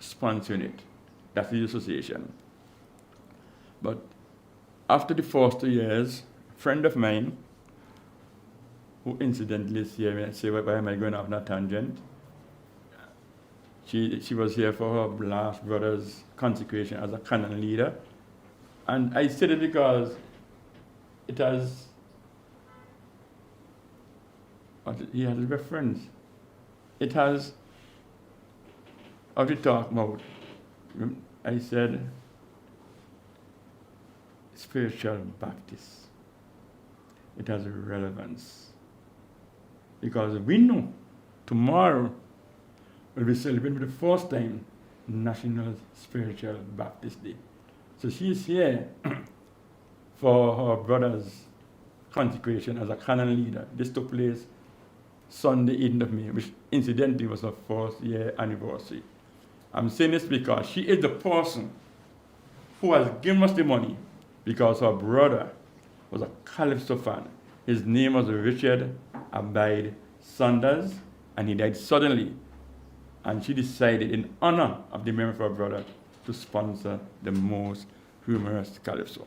sponsoring it. That's the association. But after the first 2 years, a friend of mine, who incidentally is here, I say, why am I going off on a tangent? She was here for her last brother's consecration as a canon leader. And I said it because it has, he has a reference. It has, how to talk about, I said, spiritual Baptist. It has a relevance. Because we know tomorrow we'll be celebrating for the first time National Spiritual Baptist Day. So she's here for her brother's consecration as a canon leader. This took place Sunday, 8th of May, which incidentally was her 4th year anniversary. I'm saying this because she is the person who has given us the money because her brother was a Calypso fan. His name was Richard Abide Saunders, and he died suddenly. And she decided, in honor of the memory of her brother, to sponsor the most humorous Calypso.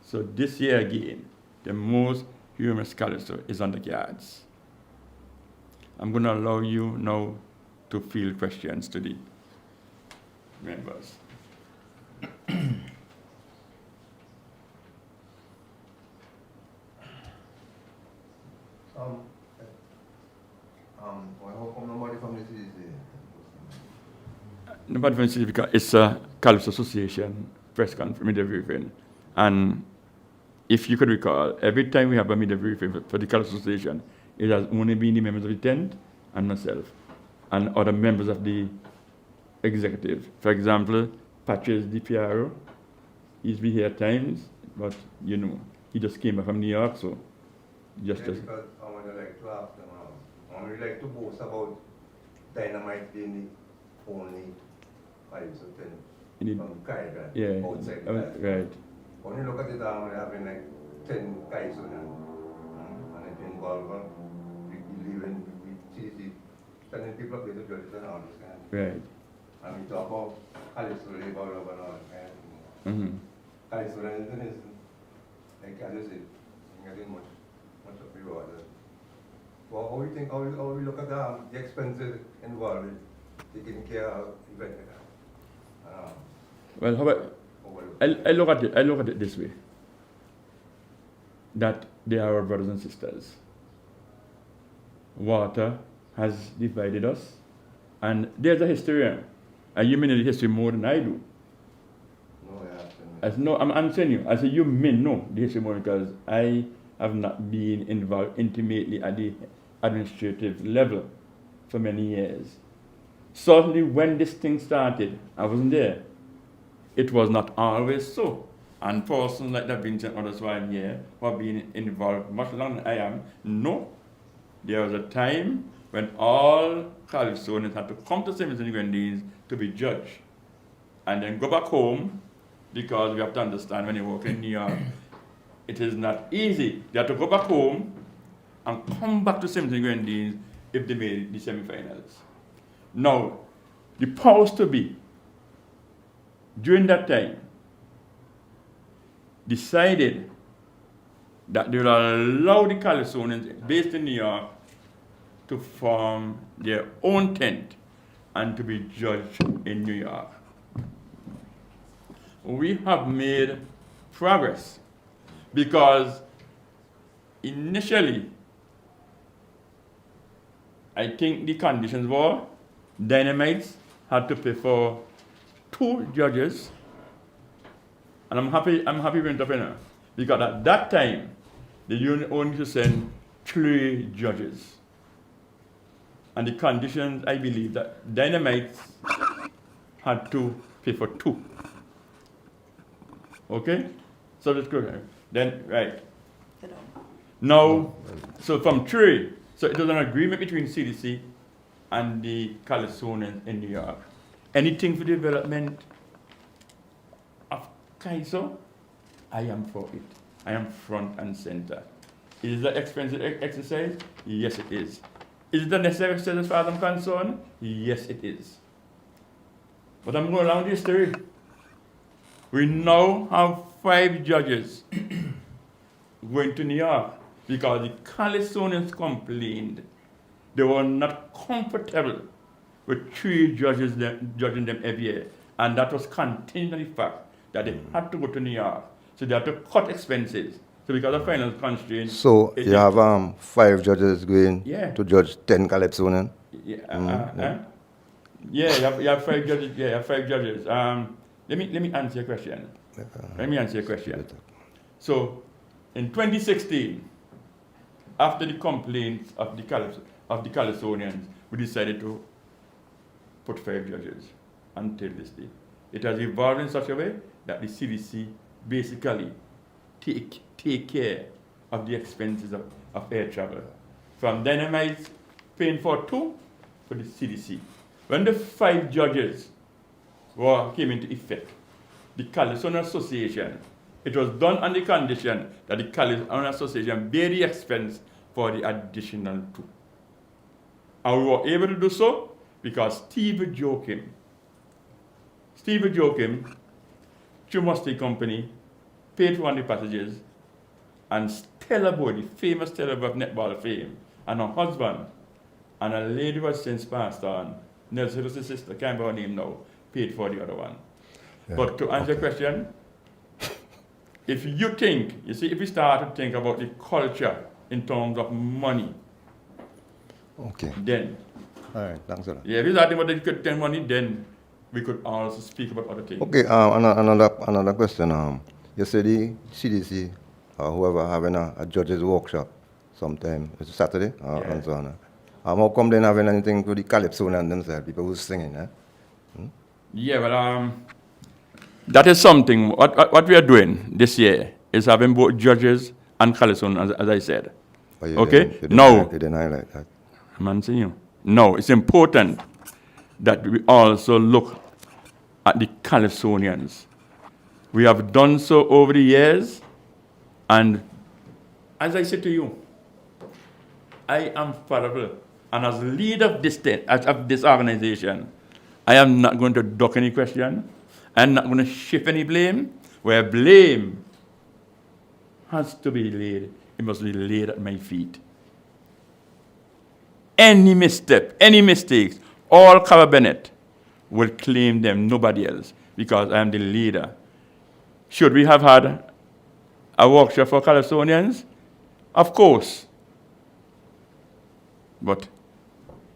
So this year again, the most humorous Calypso is on the cards. I'm going to allow you now to field questions to the members. How come nobody from the city is there? Nobody from the city because it's a Calypso Association press conference, media briefing. And if you could recall, every time we have a media briefing for the Calypso Association, it has only been the members of the tent and myself and other members of the executive. For example, Patches DiPiero, he's been here at times, but you know, he just came back from New York, so just Because I would like to ask them, I would like to boast about Dynamite being the only Calypso tent from Caribbean, yeah, outside right. When you look at it, I'm having like 10 Calypso now, and it's involved with living with CDC, sending people up there to judges and all this kind of thing. Right. And we talk about Calypso labor and all that kind of thing. Mm-hmm. Calypso is, like as you said, getting much of reward. Well, how we think, how we look at the expenses involved with taking care of event like that? Well, how about, I look at it this way, that they are our brothers and sisters. Water has divided us, and there's a historian, and you may know the history more than I do. No, yeah. As no, I'm answering you. I say you may know the history more because I have not been involved intimately at the administrative level for many years. Certainly when this thing started, I wasn't there. It was not always so. And persons like that Vincy and others who are here, who have been involved much longer than I am, no. There was a time when all Calypsonians had to come to St. Vincent and Grenadines to be judged. And then go back home, because we have to understand when you work in New York, it is not easy. They have to go back home and come back to St. Vincent and Grenadines if they made the semifinals. Now, the powers to be, during that time, decided that they will allow the Calypsonians based in New York to form their own tent and to be judged in New York. We have made progress because initially, I think the conditions were Dynamite had to pay for 2 judges, and I'm happy with entrepreneur because at that time the union only to send 3 judges, and the conditions I believe that Dynamite had to pay for 2. Okay, so that's good. Then right now, so from 3, so it was an agreement between CDC and the Calypsonians in New York. Anything for development of Calypso, I am for it. I am front and center. Is it an expensive exercise? Yes, it is. Is it a necessary exercise as far as I'm concerned? Yes, it is. But I'm going along the history. We now have 5 judges going to New York because the Calypsonians complained they were not comfortable with 3 judges judging them every year. And that was contingent on the fact that they had to go to New York. So they had to cut expenses. So because of financial constraints. So you have 5 judges going to judge 10 Calypsonians? Yeah, you have 5 judges. Yeah, you have 5 judges. Let me answer your question. So in 2016, after the complaints of the Calypsonians, we decided to put 5 judges until this day. It has evolved in such a way that the CDC basically take care of the expenses of air travel. From Dynamite paying for 2 for the CDC. When the 5 judges came into effect, the Calypso Association, it was done on the condition that the Calypso Association bear the expense for the additional 2. And we were able to do so because Steve Joachim, Chumosty Company, paid for one of the passages, and Stella Boy, the famous Stella Boy of netball fame, and her husband, and a lady who has since passed on, Nelson's sister, can't remember her name now, paid for the other one. Yeah, But to answer your question, if you think, if you start to think about the culture in terms of money, Okay. then, All right. Thanks a lot. if you start thinking about the money, then we could also speak about other things. Okay. Another question. You said the CDC or whoever having a judges workshop sometime. It's Saturday and so on. How come they not having anything to the Calypsonians themselves? People who's singing, eh? Yeah, well, that is something. What we are doing this year is having both judges and Calypso, as I said. But Okay? You didn't highlight that. I'm saying you. No, it's important that we also look at the Calypsonians. We have done so over the years, and as I said to you, I am fallible. And as leader of this organization, I am not going to duck any question. I'm not going to shift any blame. Where blame has to be laid, it must be laid at my feet. Any misstep, any mistakes, all Cabba Bennett will claim them, nobody else, because I am the leader. Should we have had a workshop for Calypsonians? Of course. But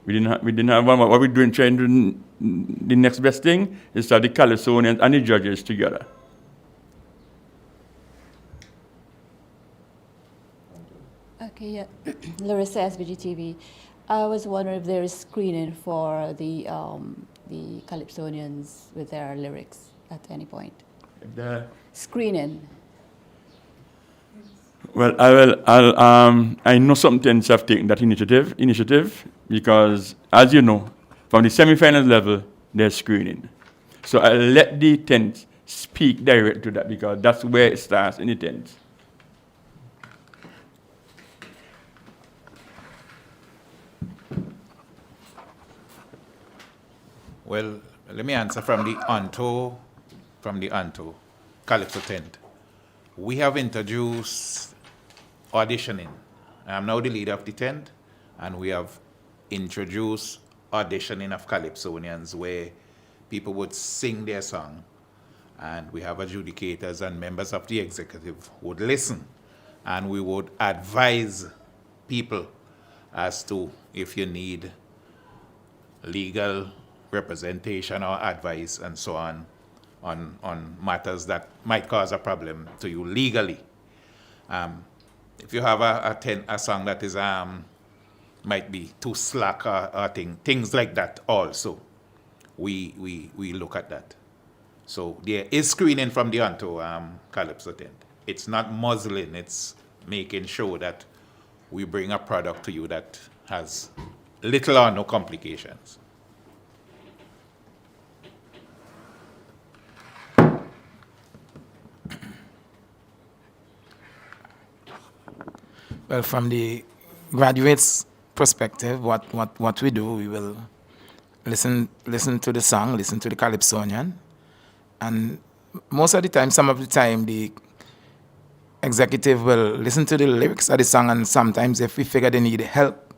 we didn't have one. What we're doing, trying to do, the next best thing is to have the Calypsonians and the judges together. Okay, yeah. Larissa, SBG TV. I was wondering if there is screening for the Calypsonians with their lyrics at any point. Screening. Well, I know some tents have taken that initiative because, as you know, from the semi-final level, there's screening. So I'll let the tents speak direct to that because that's where it starts, in the tents. Well, let me answer from the Anto Calypso tent. We have introduced auditioning. I am now the leader of the tent, and we have introduced auditioning of Calypsonians where people would sing their song, and we have adjudicators and members of the executive would listen, and we would advise people as to if you need legal representation or advice and so on matters that might cause a problem to you legally. If you have a song that is might be too slack or things like that also, we look at that. So there is screening from the Anto Calypso tent. It's not muzzling, it's making sure that we bring a product to you that has little or no complications. Well, from the graduates' perspective, what we do, we will listen to the song, listen to the Calypsonian, and most of the time, some of the time, the executive will listen to the lyrics of the song, and sometimes if we figure they need help,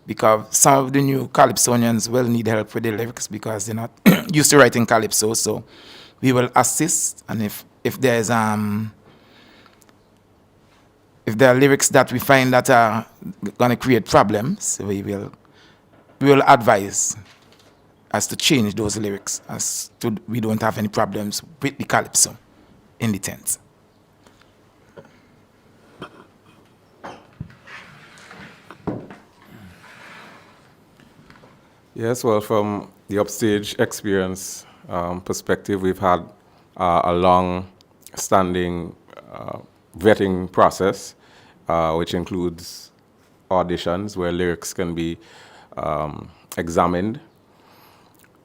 because some of the new Calypsonians will need help with the lyrics because they're not used to writing Calypso, so we will assist, and if there are lyrics that we find that are going to create problems, we will advise as to change those lyrics, as to we don't have any problems with the Calypso in the tent. Yes, well, from the Upstage experience perspective, we've had a long-standing vetting process, which includes auditions where lyrics can be examined.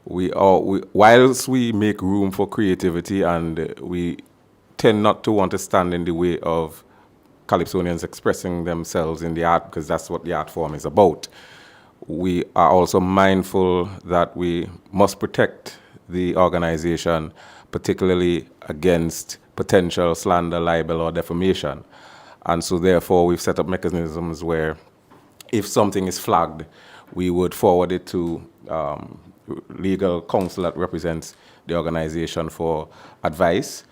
Whilst we make room for creativity and we tend not to want to stand in the way of Calypsonians expressing themselves in the art, because that's what the art form is about, we are also mindful that we must protect the organization, particularly against potential slander, libel, or defamation. And so therefore we've set up mechanisms where if something is flagged, we would forward it to legal counsel that represents the organization for advice,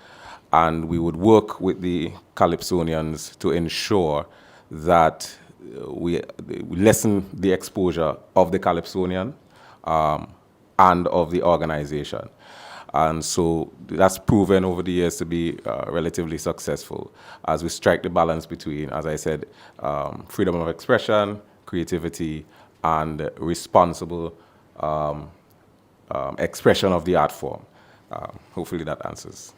and we would work with the Calypsonians to ensure that we lessen the exposure of the Calypsonian and of the organization. And so that's proven over the years to be relatively successful as we strike the balance between, as I said, freedom of expression, creativity, and responsible expression of the art form. Hopefully that answers.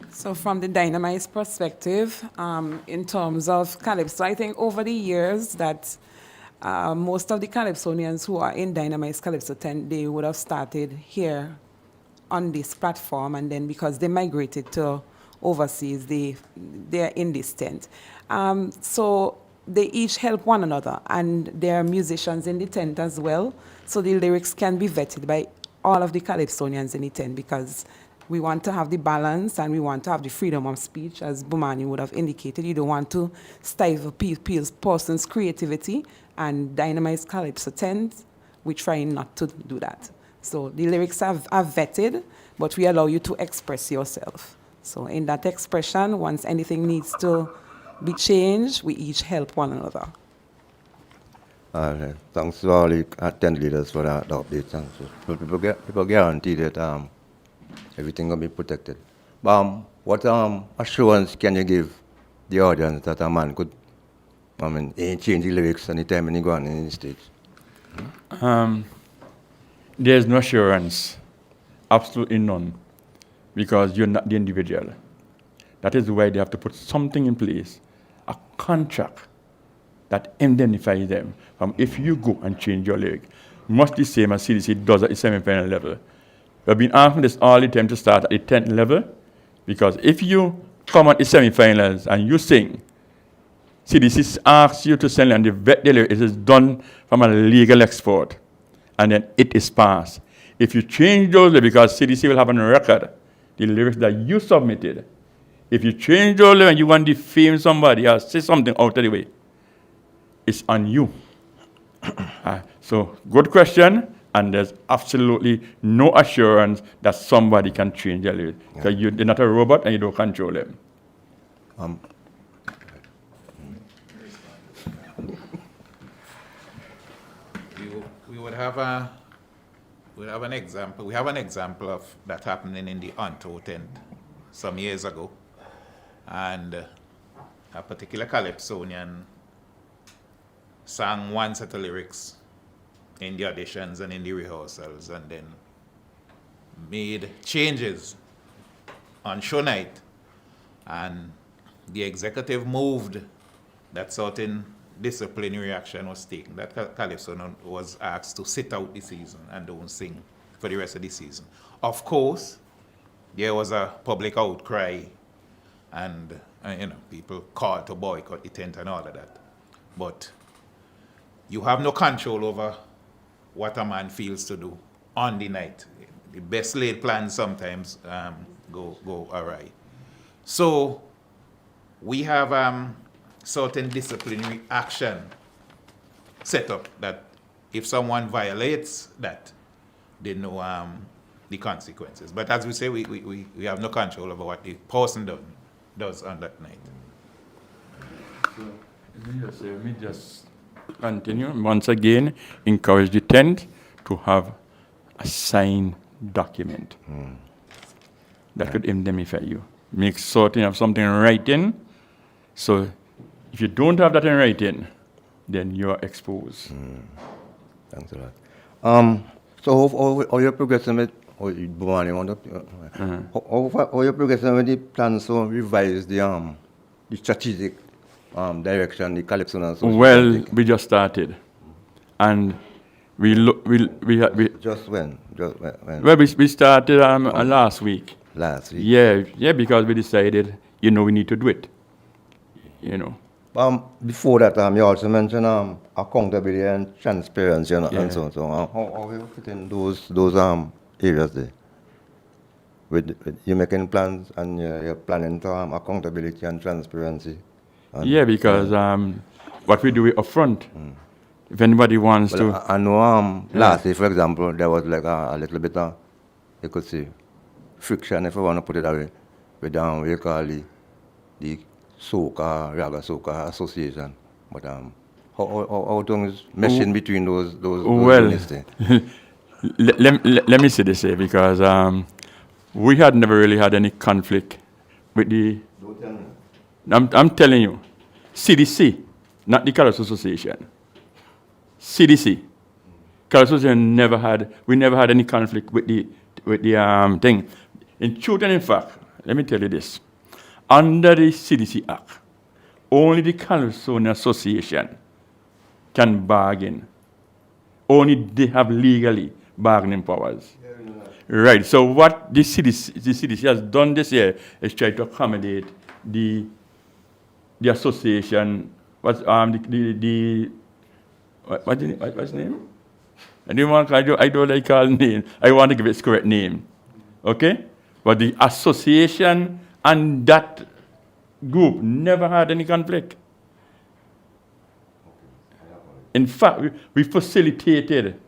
So from the Dynamite's perspective, in terms of Calypso, I think over the years that most of the Calypsonians who are in Dynamite's Calypso tent, they would have started here on this platform, and then because they migrated to overseas, they're in this tent. So they each help one another, and there are musicians in the tent as well, so the lyrics can be vetted by all of the Calypsonians in the tent, because we want to have the balance and we want to have the freedom of speech, as Bumani would have indicated. You don't want to stifle person's creativity, and Dynamite's Calypso tent, we try not to do that. So the lyrics are vetted, but we allow you to express yourself. So in that expression, once anything needs to be changed, we each help one another. Thanks to all the tent leaders for that update. Thanks. People guarantee that everything will be protected. What assurance can you give the audience that a man could, change the lyrics anytime when he go on the stage? There's no assurance, absolutely none, because you're not the individual. That is why they have to put something in place, a contract that indemnifies them from if you go and change your lyric. Much the same as CDC does at the semi-final level. We've been asking this all the time to start at the 10th level, because if you come at the semi-finals and you sing, CDC asks you to send and the vet the lyric. It is done from a legal export, and then it is passed. If you change those lyrics, because CDC will have on record the lyrics that you submitted, if you change those lyrics and you want to defame somebody or say something out of the way, it's on you. So, good question. And there's absolutely no assurance that somebody can change their lyrics. Because you're not a robot and you don't control them. We would have an example. We have an example of that happening in the Onto tent some years ago. And a particular Calypsonian sang one set of lyrics in the auditions and in the rehearsals, and then made changes on show night. And the executive moved that certain disciplinary action was taken. That Calypso was asked to sit out the season and don't sing for the rest of the season. Of course, there was a public outcry, and people called to boycott the tent and all of that. But you have no control over what a man feels to do on the night. The best laid plans sometimes go awry. So we have certain disciplinary action set up that if someone violates that, they know the consequences. But as we say, we have no control over what the person does on that night. So, let me just continue. Once again, encourage the tent to have a signed document that could indemnify you. Make certain you have something in writing. So if you don't have that in writing, then you are exposed. Thanks a lot. So how you're progressing with you born, you want to, how you progressing with the plans to revise the strategic direction, the Calypso and Association? Well, we just started, and we Just when? Just when? well, we started last week. Last week. Yeah, because we decided, we need to do it. Before that, you also mentioned accountability and transparency, and so on. How you fit in those areas there? With you making plans and you're planning to accountability and transparency. And, because what we do up front. If anybody wants to. I know last year, for example, there was like a little bit of, you could say, friction, if you want to put it that way, with what you call the Raga Soca Association. But how things meshing between those units there? let me say this here, because we had never really had any conflict with the. Don't tell me. I'm telling you, CDC, not the Calypso Association. CDC. Calypso Association we never had any conflict with the thing. In truth and in fact, let me tell you this. Under the CDC Act, only the Calypso Association can bargain. Only they have legally bargaining powers. Right. So what the CDC has done this year is try to accommodate the association. What's his name? I don't like call name. I want to give its correct name. Okay? But the association and that group never had any conflict. In fact, we facilitated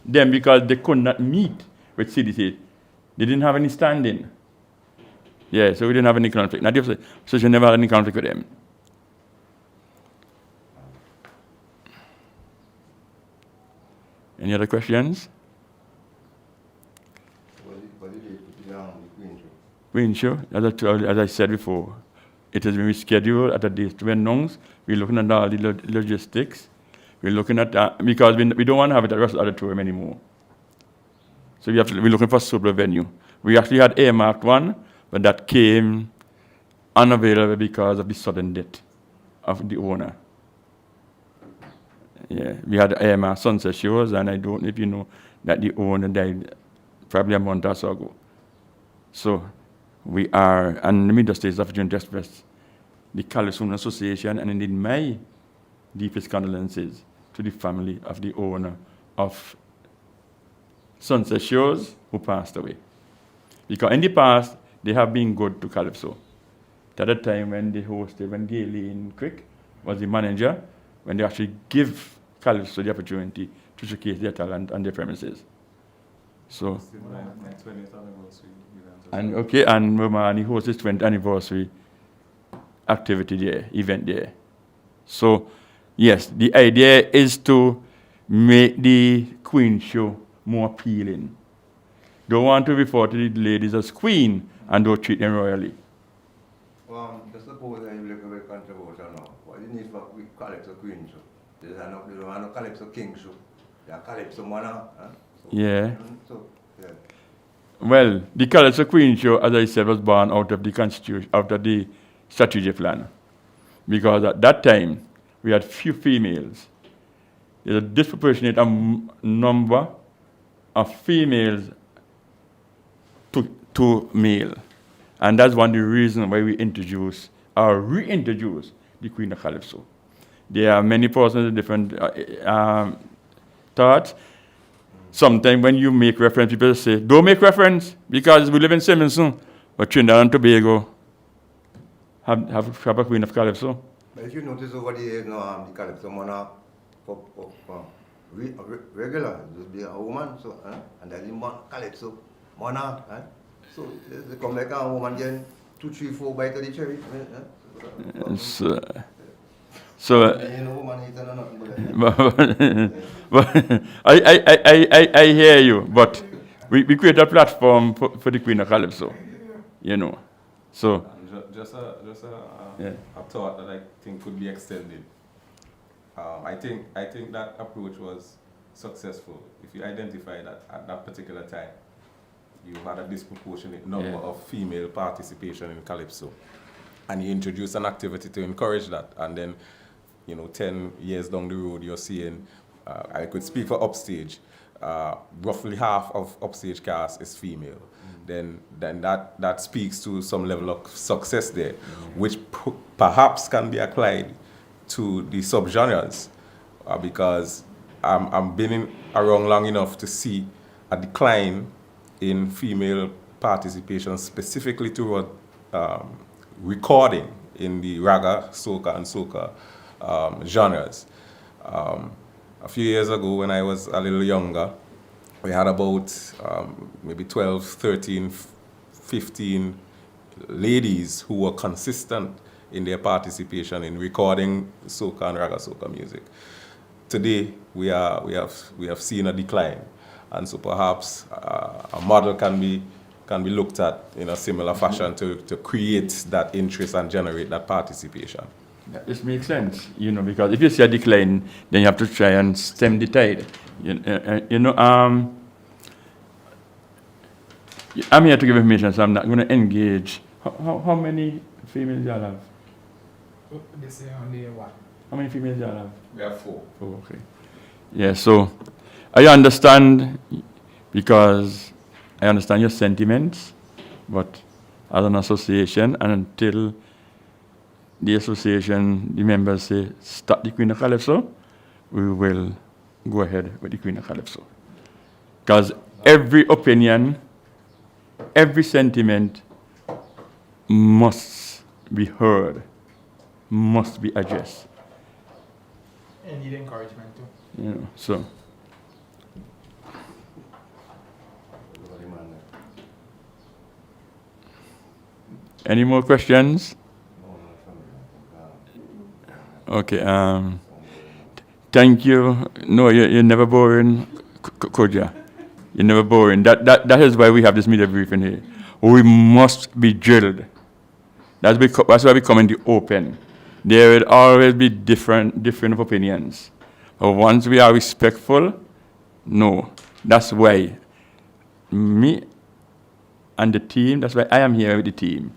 them because they could not meet with CDC. They didn't have any standing. Yeah, so we didn't have any conflict. Not the association never had any conflict with them. Any other questions? What did you put down the Queen Show? Queen Show, as I said before, it has been rescheduled at a date to announced. We're looking at all the logistics. We're looking at because we don't want to have it at the Russell Auditorium anymore. So we're looking for a suitable venue. We actually had earmarked one, but that came unavailable because of the sudden death of the owner. Yeah, we had earmarked Sunset Shores, and I don't know if you know that the owner died probably a month or so ago. So we are, and let me just say this opportunity to express the Calypso Association, and indeed my deepest condolences to the family of the owner of Sunset Shores who passed away. Because in the past, they have been good to Calypso. At the time when they hosted, when Galen Crick was the manager, when they actually give Calypso the opportunity to showcase their talent on their premises. So, My 20th anniversary event. And Romani hosted his 20th anniversary activity there, event there. So, yes, the idea is to make the Queen Show more appealing. Don't want to refer to the ladies as queen and don't treat them royally. Well, just suppose I look a bit controversial now. What do you need for Calypso Queen Show? They don't have no Calypso King Show. They are Calypso Monarch. So, Yeah. So, yeah. Well, the Calypso Queen Show, as I said, was born out of the constitution, out of the strategic plan. Because at that time, we had few females. There's a disproportionate number of females to male. And that's one of the reasons why we introduce or reintroduce the Queen of Calypso. There are many persons with different thoughts. Sometimes when you make reference, people say, don't make reference because we live in Simonson. But Trinidad and Tobago have a Queen of Calypso. But if you notice over the years now, the Calypso Monarch, regular, just be a woman, so, and then the Calypso Monarch. So they come like a woman getting 2, 3, 4 bites of the cherry. I hear you, but we create a platform for the Queen of Calypso, So Just a thought that I think could be extended. I think that approach was successful, if you identify that at that particular time, you had a disproportionate number of female participation in Calypso, and you introduce an activity to encourage that, and then, 10 years down the road, you're seeing, I could speak for Upstage, roughly half of Upstage cast is female. Then that speaks to some level of success there, which perhaps can be applied to the subgenres, because I'm been around long enough to see a decline in female participation, specifically toward recording in the raga, soca, and soca genres. A few years ago, when I was a little younger, we had about maybe 12, 13, 15 ladies who were consistent in their participation in recording soca and raga soca music. Today, we have seen a decline, and so perhaps a model can be looked at in a similar fashion to create that interest and generate that participation. This makes sense, because if you see a decline, then you have to try and stem the tide. I'm here to give information, so I'm not going to engage. How many females do you have? They say only one. How many females do you have? We have 4. Oh, okay. Yeah, so I understand, because I understand your sentiments, but as an association, and until the association, the members say, stop the Queen of Calypso, we will go ahead with the Queen of Calypso. Because every opinion, every sentiment must be heard, must be addressed. And need encouragement too. So. Any more questions? Okay. Thank you. No, you're never boring, Koja. You're never boring. That is why we have this media briefing here. We must be drilled. That's why we come in the open. There will always be different opinions. But once we are respectful, no. That's why me and the team, that's why I am here with the team.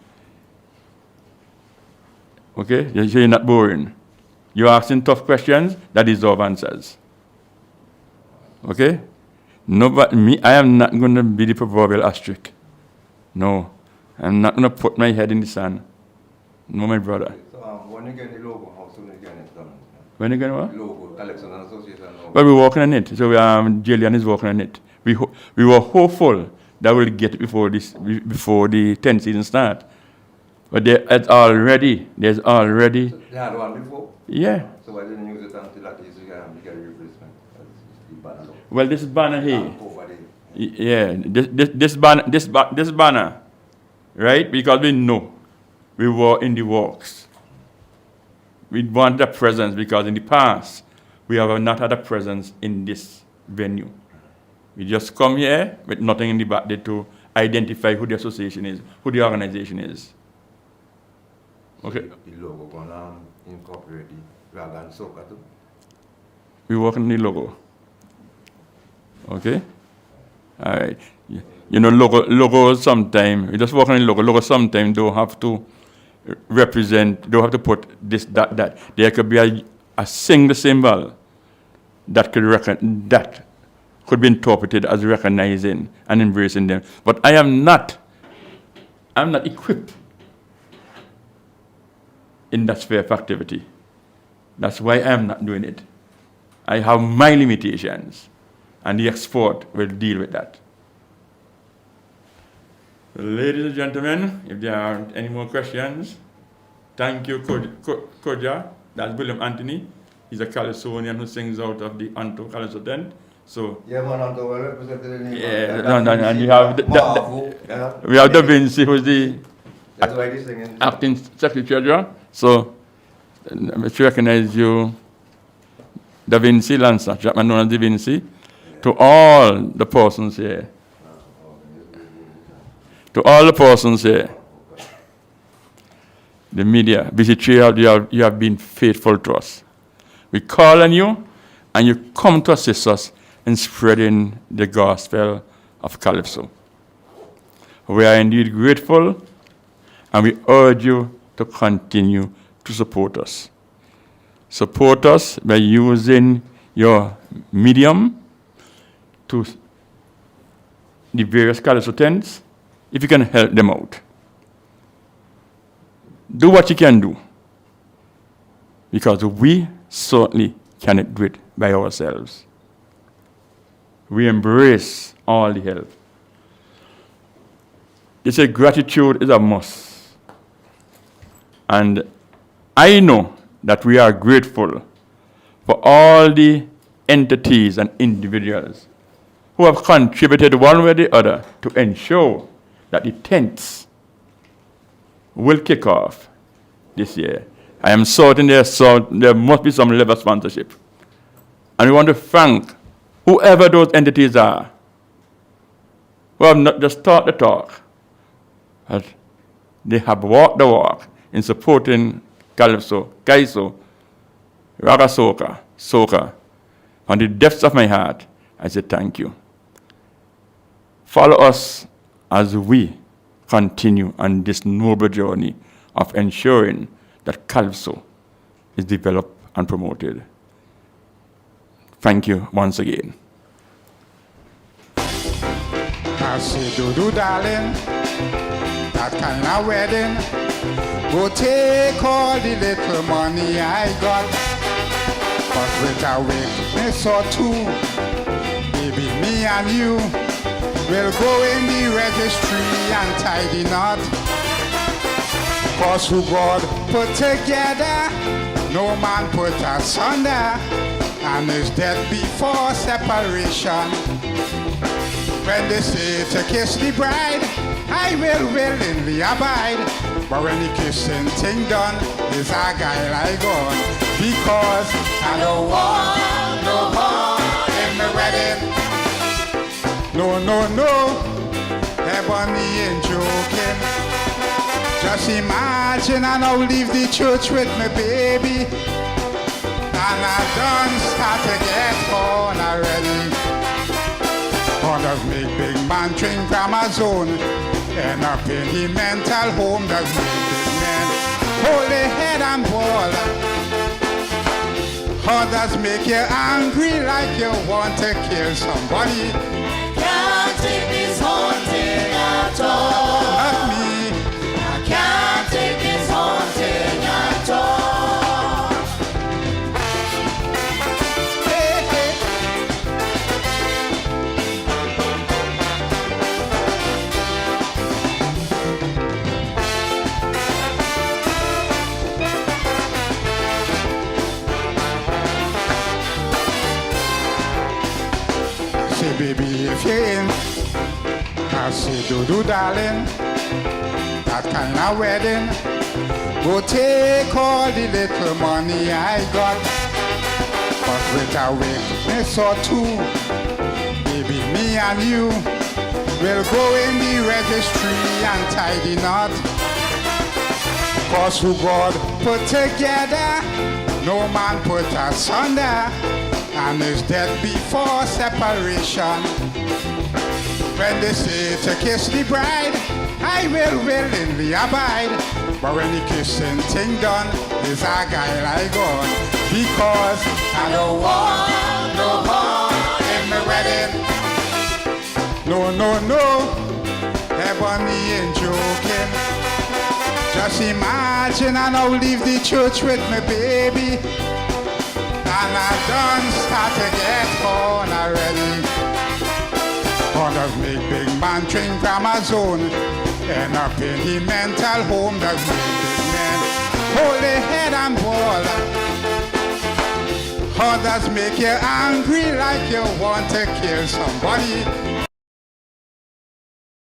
Okay? So you're not boring. You're asking tough questions that deserve answers. Okay? No, but me, I am not going to be the proverbial asterisk. No. I'm not going to put my head in the sand. No, my brother. So when you get the logo, how soon you get it done? When you get what? Logo, Calypso and Association. Well, we're working on it. So Jillian is working on it. We were hopeful that we'll get it before the 10th season start. But there's already. So they had one before? Yeah. So why didn't you use it until at least you get a replacement? That's the banner logo. Well, this banner here. Over there. Yeah, this banner, right? Because we know we were in the works. We want a presence because in the past we have not had a presence in this venue. We just come here with nothing in the back there to identify who the association is, who the organization is. Okay. The logo gonna incorporate the raga and soca too. We work on the logo. Okay? All right. Logos sometimes, we just work on the logo. Logo sometimes don't have to represent, don't have to put this, that. There could be a single symbol that could be interpreted as recognizing and embracing them. But I'm not equipped in that sphere of activity. That's why I'm not doing it. I have my limitations, and the export will deal with that. Ladies and gentlemen, if there aren't any more questions, thank you, Koja. That's William Anthony. He's a Calypsonian who sings out of the Anto Calypso tent. So yeah, man, Anto well represented in the and you have we have Da Vincy, who's the that's why he's singing. acting secretary treasurer. So let's recognize you, Da Vincy Lancer, Chapman known as Da Vincy, to all the persons here. To all the persons here, the media, VC3, you have been faithful to us. We call on you, and you come to assist us, in spreading the gospel of Calypso. We are indeed grateful, and we urge you to continue to support us. Support us by using your medium to the various Calypso tents, if you can help them out. Do what you can do, because we certainly cannot do it by ourselves. We embrace all the help. They say gratitude is a must. And I know that we are grateful for all the entities and individuals who have contributed one way or the other to ensure that the tents will kick off this year. I am certain there must be some level of sponsorship. And we want to thank whoever those entities are, who have not just taught the talk, but they have walked the walk in supporting Calypso, Kaiso, Raga Soca. From the depths of my heart, I say thank you. Follow us as we continue on this noble journey of ensuring that Calypso is developed and promoted. Thank you once again. I say, do, darling, that kind of wedding, go take all the little money I got, but with a witness or two, baby, me and you will go in the registry and tie the knot. Cause who God put together, no man put asunder, and is dead before separation. When they say to kiss the bride, I will willingly abide. But when the kissing thing done, is a guy like gone. Because I don't want no more in my wedding. No, Ebony ain't joking. Just imagine I now leave the church with my baby, and I done start to get on already. Does make big man drink Gramazone, end up in the mental home. Does make big men hold their head and ball. How does make you angry like you want to kill somebody? Can't take this haunting at all. Not me. I can't take this haunting at all. Say, baby, if you're in, I say, do, darling, that kind of wedding, go take all the little money I got, but with a witness or two, baby, me and you will go in the registry and tie the knot. Cause who God put together, no man put asunder, and is dead before separation. When they say to kiss the bride, I will willingly abide. But when the kissing thing done, is a guy like gone. Because I don't want no more in my wedding. No, Ebony ain't joking. Just imagine I now leave the church with my baby, and I done start to get on already. How does make big man drink Gramazone, end up in the mental home. Does make big men hold their head and ball. How does make you angry like you want to kill somebody?